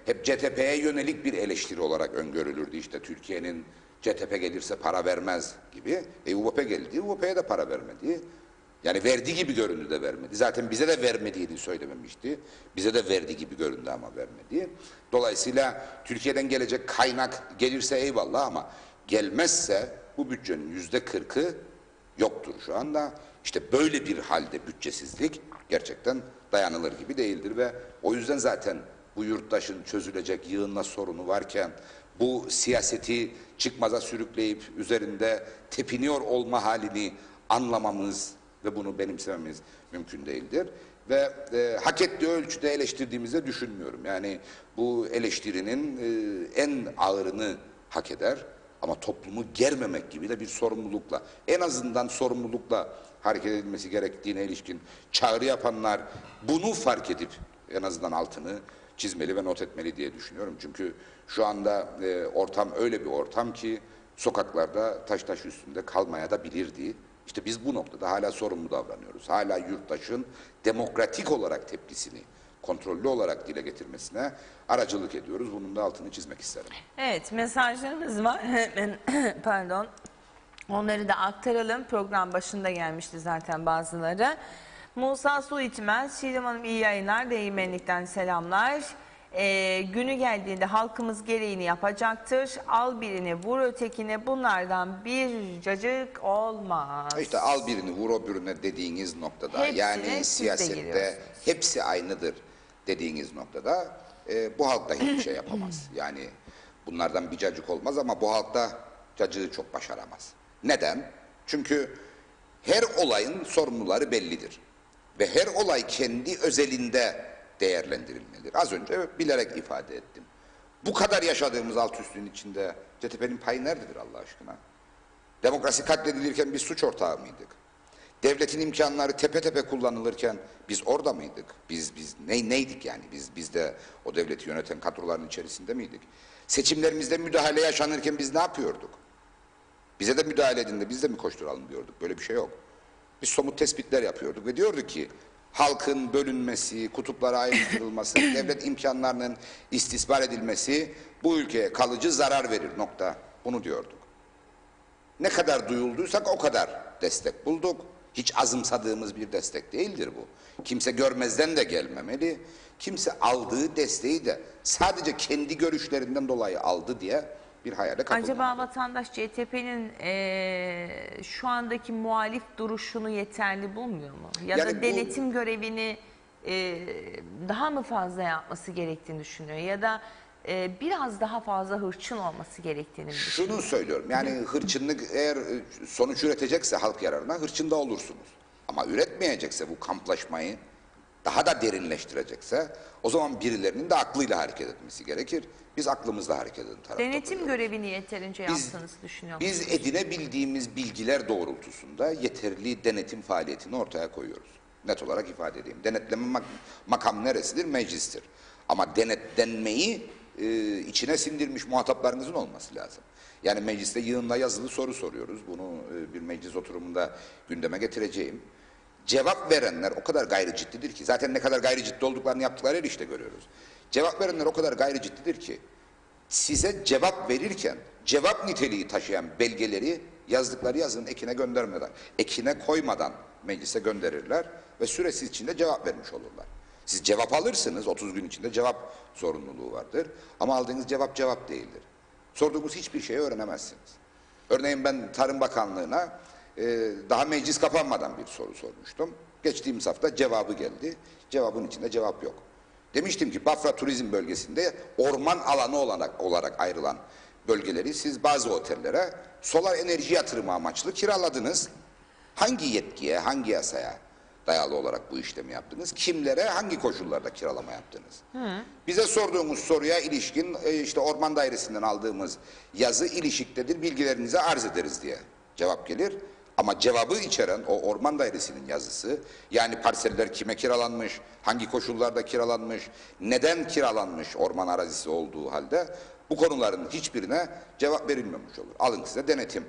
hep CTP'ye yönelik bir eleştiri olarak öngörülürdü. İşte Türkiye'nin CTP gelirse para vermez gibi. UVP geldi, UVP'ye de para vermedi. Yani verdiği gibi göründü de vermedi. Zaten bize de vermediğini söylememişti. Bize de verdiği gibi göründü ama vermedi. Dolayısıyla Türkiye'den gelecek kaynak gelirse eyvallah ama gelmezse bu bütçenin %40'ı yoktur şu anda. İşte böyle bir halde bütçesizlik gerçekten dayanılır gibi değildir ve o yüzden zaten bu yurttaşın çözülecek yığınla sorunu varken bu siyaseti çıkmaza sürükleyip üzerinde tepiniyor olma halini anlamamız ve bunu benimsememiz mümkün değildir. ve hak ettiği ölçüde eleştirdiğimizi de düşünmüyorum. Yani bu eleştirinin en ağırını hak eder ama toplumu germemek gibi de bir sorumlulukla, en azından sorumlulukla hareket edilmesi gerektiğine ilişkin çağrı yapanlar bunu fark edip en azından altını çizmeli ve not etmeli diye düşünüyorum. Çünkü şu anda ortam öyle bir ortam ki sokaklarda taş taş üstünde kalmaya da bilirdi. İşte biz bu noktada hala sorumlu davranıyoruz. Hala yurttaşın demokratik olarak tepkisini kontrollü olarak dile getirmesine aracılık ediyoruz. Bunun da altını çizmek isterim. Evet, mesajlarımız var. Pardon. Onları da aktaralım. Program başında gelmişti zaten bazıları. Musa Su İçmez, Şirin Hanım iyi yayınlar, Değirmenlik'ten selamlar. Günü geldiğinde halkımız gereğini yapacaktır. Al birini vur ötekine, bunlardan bir cacık olmaz. İşte al birini vur öbürüne dediğiniz noktada, Hepsine yani siz de siyasette giriyorsunuz. hepsi aynıdır dediğiniz noktada bu halk da hiçbir şey yapamaz. Yani bunlardan bir cacık olmaz ama bu halk da cacığı çok başaramaz. Neden? Çünkü her olayın sorumluları bellidir. Ve her olay kendi özelinde değerlendirilmelidir. Az önce bilerek ifade ettim. Bu kadar yaşadığımız alt üstünün içinde CTP'nin payı nerededir Allah aşkına? Demokrasi katledilirken biz suç ortağı mıydık? Devletin imkanları tepe tepe kullanılırken biz orada mıydık? Biz neydik yani? Biz de o devleti yöneten kadroların içerisinde miydik? Seçimlerimizde müdahale yaşanırken biz ne yapıyorduk? Bize de müdahale edin de biz de mi koşturalım diyorduk. Böyle bir şey yok. Biz somut tespitler yapıyorduk ve diyorduk ki halkın bölünmesi, kutuplara ayrıştırılması, devlet imkanlarının istismar edilmesi bu ülkeye kalıcı zarar verir nokta. Bunu diyorduk. Ne kadar duyulduysak o kadar destek bulduk. Hiç azımsadığımız bir destek değildir bu. Kimse görmezden de gelmemeli. Kimse aldığı desteği de sadece kendi görüşlerinden dolayı aldı diye bir hayale kapılmalı. Acaba vatandaş CTP'nin şu andaki muhalif duruşunu yeterli bulmuyor mu? Ya Yani da denetim görevini daha mı fazla yapması gerektiğini düşünüyor? Ya da biraz daha fazla hırçın olması gerektiğini mi düşünüyor? Şunu söylüyorum, yani hırçınlık eğer sonuç üretecekse halk yararına hırçın da olursunuz. Ama üretmeyecekse, bu kamplaşmayı daha da derinleştirecekse o zaman birilerinin de aklıyla hareket etmesi gerekir. Biz aklımızla hareket eden tarafta Denetim oluyoruz. görevini yeterince yaptığınızı düşünüyor musunuz? Biz edinebildiğimiz bilgiler doğrultusunda yeterli denetim faaliyetini ortaya koyuyoruz. Net olarak ifade edeyim. Denetleme makam neresidir? Meclistir. Ama denetlenmeyi içine sindirmiş muhataplarınızın olması lazım. Yani mecliste yığınla yazılı soru soruyoruz. Bunu bir meclis oturumunda gündeme getireceğim. Cevap verenler o kadar gayri ciddidir ki, zaten ne kadar gayri ciddi olduklarını yaptıkları her işte görüyoruz. Cevap verenler o kadar gayri ciddidir ki, size cevap verirken cevap niteliği taşıyan belgeleri yazdıkları yazının ekine göndermeden, ekine koymadan meclise gönderirler ve süresiz içinde cevap vermiş olurlar. Siz cevap alırsınız, 30 gün içinde cevap zorunluluğu vardır ama aldığınız cevap değildir. Sorduğunuz hiçbir şeyi öğrenemezsiniz. Örneğin ben Tarım Bakanlığı'na daha meclis kapanmadan bir soru sormuştum. Geçtiğimiz hafta cevabı geldi. Cevabın içinde cevap yok. Demiştim ki Bafra Turizm Bölgesi'nde orman alanı olarak ayrılan bölgeleri siz bazı otellere solar enerji yatırımı amaçlı kiraladınız. Hangi yetkiye, hangi yasaya dayalı olarak bu işlemi yaptınız? Kimlere, hangi koşullarda kiralama yaptınız? Bize sorduğumuz soruya ilişkin işte orman dairesinden aldığımız yazı ilişiktedir, bilgilerinize arz ederiz diye cevap gelir. Ama cevabı içeren o orman dairesinin yazısı, yani parseller kime kiralanmış, hangi koşullarda kiralanmış, neden kiralanmış orman arazisi olduğu halde bu konuların hiçbirine cevap verilmemiş olur. Alın size denetim.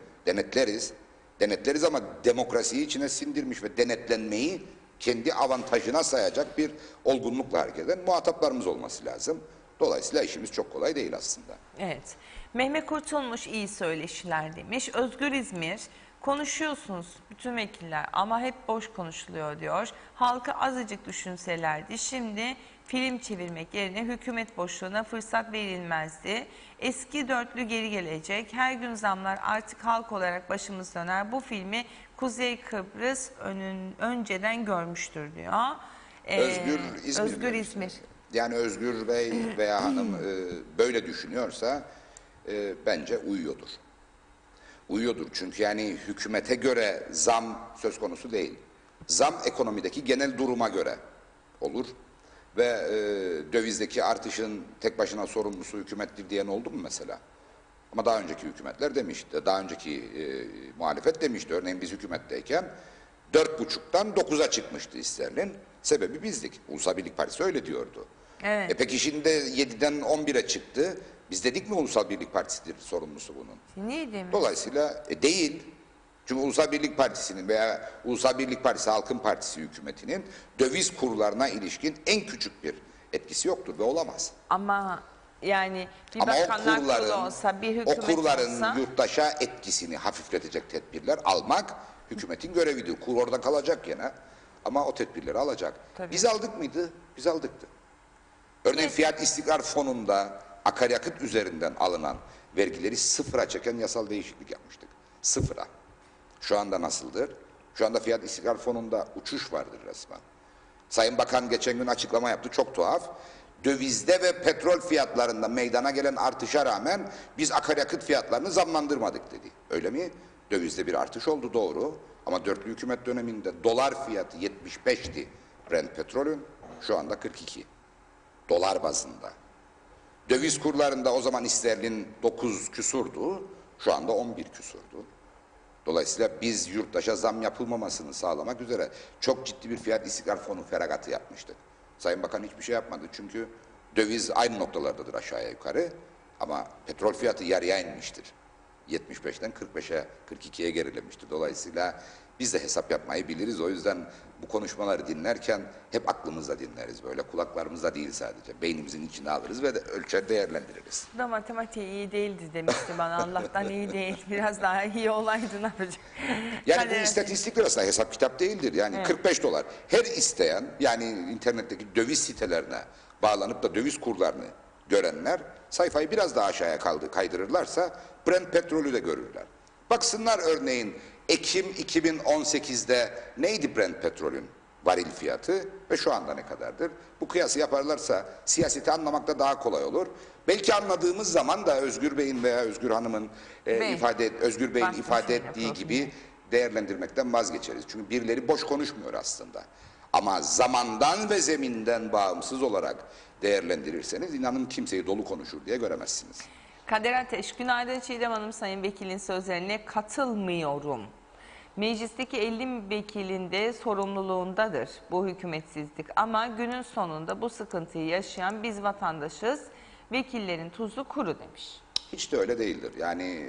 Denetleriz ama demokrasiyi içine sindirmiş ve denetlenmeyi kendi avantajına sayacak bir olgunlukla hareket eden muhataplarımız olması lazım. Dolayısıyla işimiz çok kolay değil aslında. Evet. Mehmet Kurtulmuş iyi söyleşiler demiş. Özgür İzmir, konuşuyorsunuz bütün vekiller ama hep boş konuşuluyor diyor. Halkı azıcık düşünselerdi şimdi film çevirmek yerine hükümet boşluğuna fırsat verilmezdi. Eski dörtlü geri gelecek. Her gün zamlar, artık halk olarak başımız döner. Bu filmi Kuzey Kıbrıs önceden görmüştür diyor. Özgür İzmir. Yani Özgür Bey veya hanım böyle düşünüyorsa bence uyuyordur. Uyuyordur çünkü yani hükümete göre zam söz konusu değil. Zam ekonomideki genel duruma göre olur. Ve dövizdeki artışın tek başına sorumlusu hükümettir diyen oldu mu mesela? Ama daha önceki hükümetler demişti, daha önceki muhalefet demişti. Örneğin biz hükümetteyken 4,5'tan 9'a çıkmıştı sterlin. Sebebi bizdik. Ulusal Birlik Partisi öyle diyordu. Evet. Peki şimdi 7'den 11'e çıktı. Biz dedik mi Ulusal Birlik Partisi'dir sorumlusu bunun? Neydi mi? Dolayısıyla değil. Çünkü Ulusal Birlik Partisi'nin veya Ulusal Birlik Partisi Halkın Partisi hükümetinin döviz kurlarına ilişkin en küçük bir etkisi yoktur ve olamaz. Ama yani bir Ama bakanlar kurulu olsa, bir hükümet o kurların olsa... yurttaşa etkisini hafifletecek tedbirler almak hükümetin görevidir. Kur orada kalacak gene ama o tedbirleri alacak. Tabii. Biz aldık mıydı? Biz aldıktı. Örneğin Fiyat İstikrar Fonu'nda akaryakıt üzerinden alınan vergileri sıfıra çeken yasal değişiklik yapmıştık. Sıfıra. Şu anda nasıldır? Şu anda Fiyat İstikrar Fonu'nda uçuş vardır resmen. Sayın Bakan geçen gün açıklama yaptı, çok tuhaf. Dövizde ve petrol fiyatlarında meydana gelen artışa rağmen biz akaryakıt fiyatlarını zamlandırmadık dedi. Öyle mi? Dövizde bir artış oldu, doğru. Ama dörtlü hükümet döneminde dolar fiyatı 75'ti Brent petrolün, şu anda 42. Dolar bazında. Döviz kurlarında o zaman sterlin 9 küsurdu, şu anda 11 küsurdu. Dolayısıyla biz yurttaşa zam yapılmamasını sağlamak üzere çok ciddi bir Fiyat İstikrar Fonu feragatı yapmıştık. Sayın Bakan hiçbir şey yapmadı çünkü döviz aynı noktalardadır aşağıya yukarı ama petrol fiyatı yarıya inmiştir. 75'ten 45'e 42'ye gerilemiştir. Dolayısıyla biz de hesap yapmayı biliriz. O yüzden bu konuşmaları dinlerken hep aklımızda dinleriz. Böyle kulaklarımızda değil sadece. Beynimizin içine alırız ve de ölçer değerlendiririz. Bu da matematiği iyi değildi demişti bana. Allah'tan iyi değil. Biraz daha iyi olaydı ne yapacak? Yani bu istatistikler aslında hesap kitap değildir. Yani evet. 45 dolar. Her isteyen yani internetteki döviz sitelerine bağlanıp da döviz kurlarını görenler sayfayı biraz daha aşağıya kaydırırlarsa Brent petrolü de görürler. Baksınlar örneğin Ekim 2018'de neydi Brent petrolün varil fiyatı ve şu anda ne kadardır? Bu kıyası yaparlarsa siyaseti anlamakta daha kolay olur. Belki anladığımız zaman da Özgür Bey'in veya Özgür Hanım'ın Özgür Bey'in ifade ettiği gibi değerlendirmekten vazgeçeriz. Çünkü birileri boş konuşmuyor aslında. Ama zamandan ve zeminden bağımsız olarak değerlendirirseniz inanın kimseyi dolu konuşur diye göremezsiniz. Kader Ateş, günaydın Çiğdem Hanım, Sayın Vekilin sözlerine katılmıyorum. Meclisteki 50 vekilin de sorumluluğundadır bu hükümetsizlik. Ama günün sonunda bu sıkıntıyı yaşayan biz vatandaşız, vekillerin tuzu kuru demiş. Hiç de öyle değildir. Yani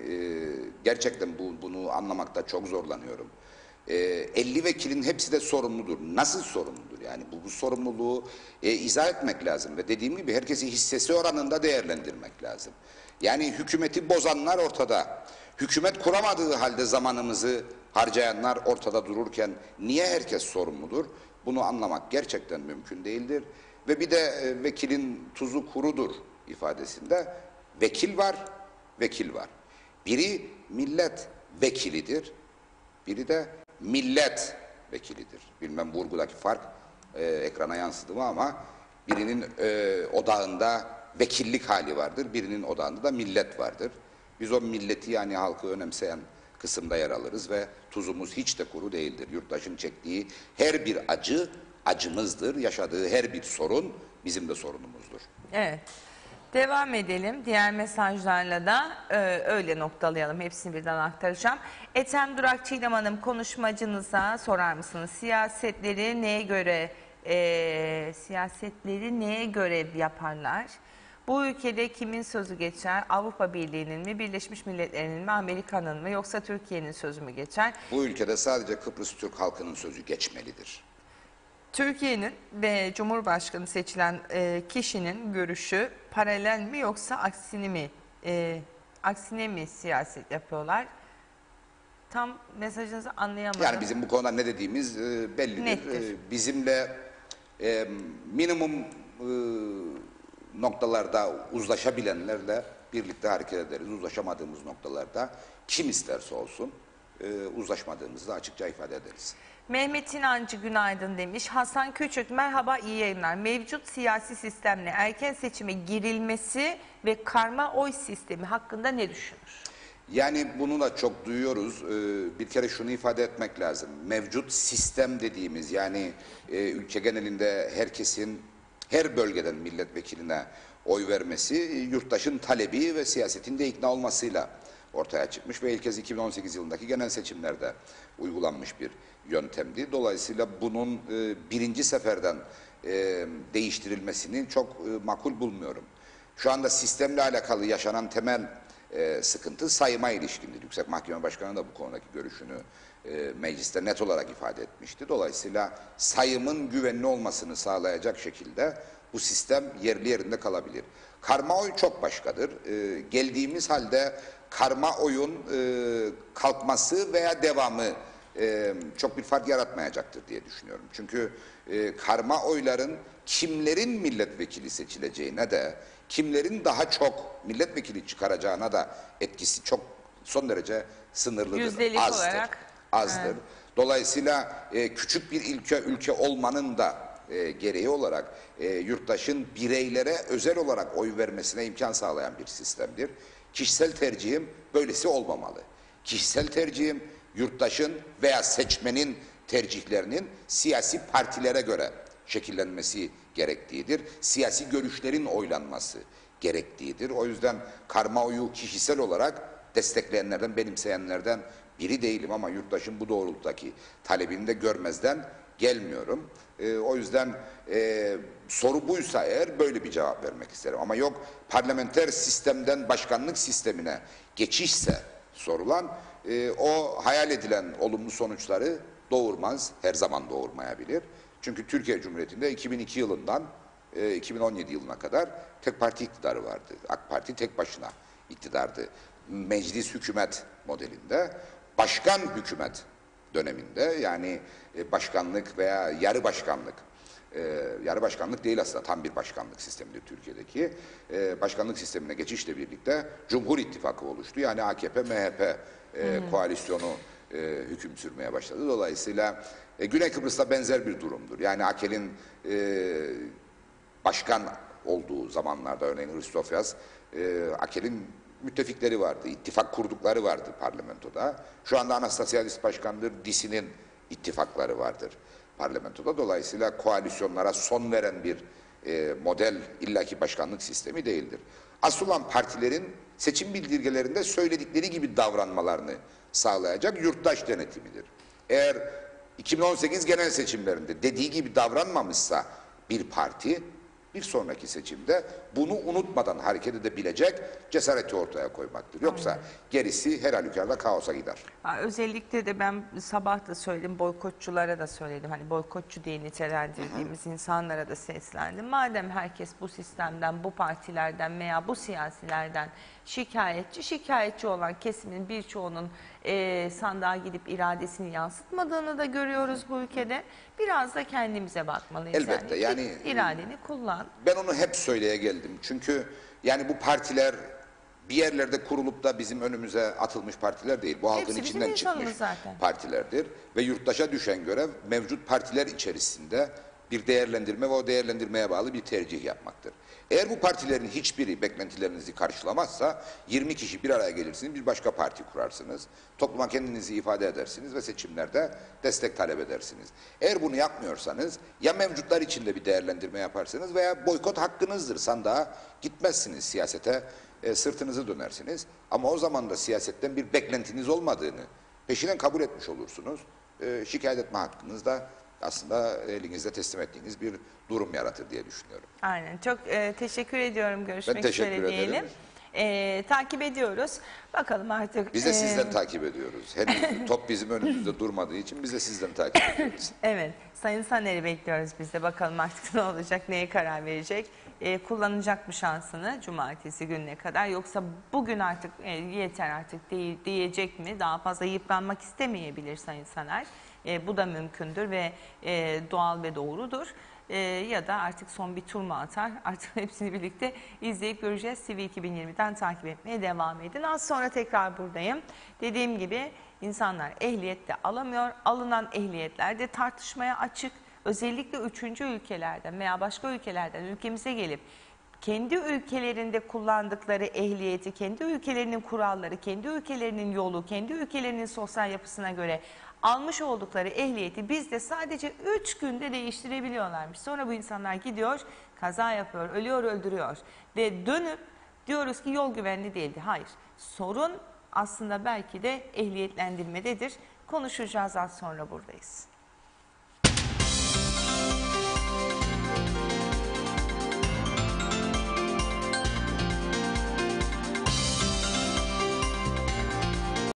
gerçekten bunu anlamakta çok zorlanıyorum. 50 vekilin hepsi de sorumludur. Nasıl sorumludur? Yani bu sorumluluğu izah etmek lazım ve dediğim gibi herkesi hissesi oranında değerlendirmek lazım. Yani hükümeti bozanlar ortada. Hükümet kuramadığı halde zamanımızı harcayanlar ortada dururken niye herkes sorumludur? Bunu anlamak gerçekten mümkün değildir. Ve bir de vekilin tuzu kurudur ifadesinde vekil var, vekil var. Biri millet vekilidir, biri de millet vekilidir. Bilmem vurgudaki fark ekrana yansıdı mı ama birinin odağında vekillik hali vardır, birinin odağında da millet vardır. Biz o milleti yani halkı önemseyen kısımda yer alırız ve tuzumuz hiç de kuru değildir. Yurttaşın çektiği her bir acı acımızdır, yaşadığı her bir sorun bizim de sorunumuzdur. Evet. Devam edelim. Diğer mesajlarla da öyle noktalayalım. Hepsini birden aktaracağım. Ethem Durak, Çiğdem Hanım, konuşmacınıza sorar mısınız? Siyasetleri neye göre yaparlar? Bu ülkede kimin sözü geçer? Avrupa Birliği'nin mi, Birleşmiş Milletler'in mi, Amerika'nın mı yoksa Türkiye'nin sözü mü geçer? Bu ülkede sadece Kıbrıs Türk halkının sözü geçmelidir. Türkiye'nin ve Cumhurbaşkanı seçilen kişinin görüşü paralel mi yoksa aksine mi siyaset yapıyorlar? Tam mesajınızı anlayamadım. Yani bizim bu konuda ne dediğimiz bellidir. Nettir. Bizimle minimum noktalarda uzlaşabilenlerle birlikte hareket ederiz. Uzlaşamadığımız noktalarda kim isterse olsun uzlaşmadığımızı da açıkça ifade ederiz. Mehmet İnancı günaydın demiş. Hasan Küçük merhaba, iyi yayınlar. Mevcut siyasi sistemle erken seçime girilmesi ve karma oy sistemi hakkında ne düşünür? Yani bunu da çok duyuyoruz. Bir kere şunu ifade etmek lazım. Mevcut sistem dediğimiz, yani ülke genelinde herkesin her bölgeden milletvekiline oy vermesi yurttaşın talebi ve siyasetin de ikna olmasıyla ortaya çıkmış ve ilk kez 2018 yılındaki genel seçimlerde uygulanmış bir yöntemdi. Dolayısıyla bunun birinci seferden değiştirilmesini çok makul bulmuyorum. Şu anda sistemle alakalı yaşanan temel sıkıntı sayıma ilişkindir. Yüksek Mahkeme Başkanı da bu konudaki görüşünü mecliste net olarak ifade etmişti. Dolayısıyla sayımın güvenli olmasını sağlayacak şekilde bu sistem yerli yerinde kalabilir. Karma oy çok başkadır. Geldiğimiz halde karma oyun kalkması veya devamı çok bir fark yaratmayacaktır diye düşünüyorum. Çünkü karma oyların kimlerin milletvekili seçileceğine de, kimlerin daha çok milletvekili çıkaracağına da etkisi çok son derece sınırlıdır, yüzdelik olarak azdır. evet. Dolayısıyla küçük bir ülke olmanın da gereği olarak yurttaşın bireylere özel olarak oy vermesine imkan sağlayan bir sistemdir. Kişisel tercihim böylesi olmamalı. Kişisel tercihim yurttaşın veya seçmenin tercihlerinin siyasi partilere göre şekillenmesi gerektiğidir. Siyasi görüşlerin oylanması gerektiğidir. O yüzden karma oyu kişisel olarak destekleyenlerden, benimseyenlerden biri değilim ama yurttaşın bu doğrultudaki talebini de görmezden gelmiyorum. O yüzden soru buysa eğer böyle bir cevap vermek isterim. Ama yok parlamenter sistemden başkanlık sistemine geçişse sorulan o hayal edilen olumlu sonuçları doğurmaz, her zaman doğurmayabilir. Çünkü Türkiye Cumhuriyeti'nde 2002 yılından 2017 yılına kadar tek parti iktidarı vardı. AK Parti tek başına iktidardı. Meclis hükümet modelinde, başkan hükümet döneminde, yani başkanlık veya yarı başkanlık değil aslında, tam bir başkanlık sistemidir Türkiye'deki. Başkanlık sistemine geçişle birlikte Cumhur İttifakı oluştu. Yani AKP, MHP koalisyonu hüküm sürmeye başladı. Dolayısıyla Güney Kıbrıs'ta benzer bir durumdur. Yani AKEL'in başkan olduğu zamanlarda, örneğin Hristofias, AKEL'in müttefikleri vardı, ittifak kurdukları vardı parlamentoda. Şu anda Anastasiadis başkandır, DİSİ'nin ittifakları vardır parlamentoda. Dolayısıyla koalisyonlara son veren bir model illaki başkanlık sistemi değildir. Asıl olan partilerin seçim bildirgelerinde söyledikleri gibi davranmalarını sağlayacak yurttaş denetimidir. Eğer 2018 genel seçimlerinde dediği gibi davranmamışsa bir parti, bir sonraki seçimde bunu unutmadan hareket edebilecek cesareti ortaya koymaktır. Yoksa gerisi her halükarda kaosa gider. Özellikle de ben sabah da söyledim, boykotçulara da söyledim. Hani boykotçu diye nitelendirdiğimiz insanlara da seslendim. Madem herkes bu sistemden, bu partilerden veya bu siyasilerden şikayetçi olan kesimin birçoğunun sandığa gidip iradesini yansıtmadığını da görüyoruz bu ülkede. Biraz da kendimize bakmalıyız. Elbette yani iradeni kullan. Ben onu hep söyleye geldim. Çünkü yani bu partiler bir yerlerde kurulup da bizim önümüze atılmış partiler değil. Bu halkın içinden çıkmış partilerdir. Ve yurttaşa düşen görev mevcut partiler içerisinde bir değerlendirme ve o değerlendirmeye bağlı bir tercih yapmaktır. Eğer bu partilerin hiçbiri beklentilerinizi karşılamazsa 20 kişi bir araya gelirsiniz, bir başka parti kurarsınız. Topluma kendinizi ifade edersiniz ve seçimlerde destek talep edersiniz. Eğer bunu yapmıyorsanız ya mevcutlar içinde bir değerlendirme yaparsınız veya boykot hakkınızdır. Sandığa gitmezsiniz, siyasete sırtınızı dönersiniz. Ama o zaman da siyasetten bir beklentiniz olmadığını peşinen kabul etmiş olursunuz. Şikayet etme hakkınız da aslında elinizde teslim ettiğiniz bir durum yaratır diye düşünüyorum. Aynen. Çok teşekkür ediyorum. Görüşmek ben teşekkür üzere diyelim. Takip ediyoruz. Bakalım artık. Biz de sizden takip ediyoruz. Henüz top bizim önümüzde durmadığı için biz de sizden takip ediyoruz. Evet. Sayın Saner'i bekliyoruz biz de. Bakalım artık ne olacak, neye karar verecek. Kullanacak mı şansını cumartesi gününe kadar, yoksa bugün artık yeter artık diyecek mi? Daha fazla yıpranmak istemeyebilir Sayın Saner. Bu da mümkündür ve doğal ve doğrudur. Ya da artık son bir tur mu atar? Artık hepsini birlikte izleyip göreceğiz. TV 2020'den takip etmeye devam edin. Az sonra tekrar buradayım. Dediğim gibi insanlar ehliyet de alamıyor. Alınan ehliyetler de tartışmaya açık. Özellikle 3. ülkelerden veya başka ülkelerden ülkemize gelip kendi ülkelerinde kullandıkları ehliyeti, kendi ülkelerinin kuralları, kendi ülkelerinin yolu, kendi ülkelerinin sosyal yapısına göre almış oldukları ehliyeti bizde sadece 3 günde değiştirebiliyorlarmış. Sonra bu insanlar gidiyor, kaza yapıyor, ölüyor, öldürüyor ve dönüp diyoruz ki yol güvenli değildi. Hayır, sorun aslında belki de ehliyetlendirmededir. Konuşacağız, az sonra buradayız.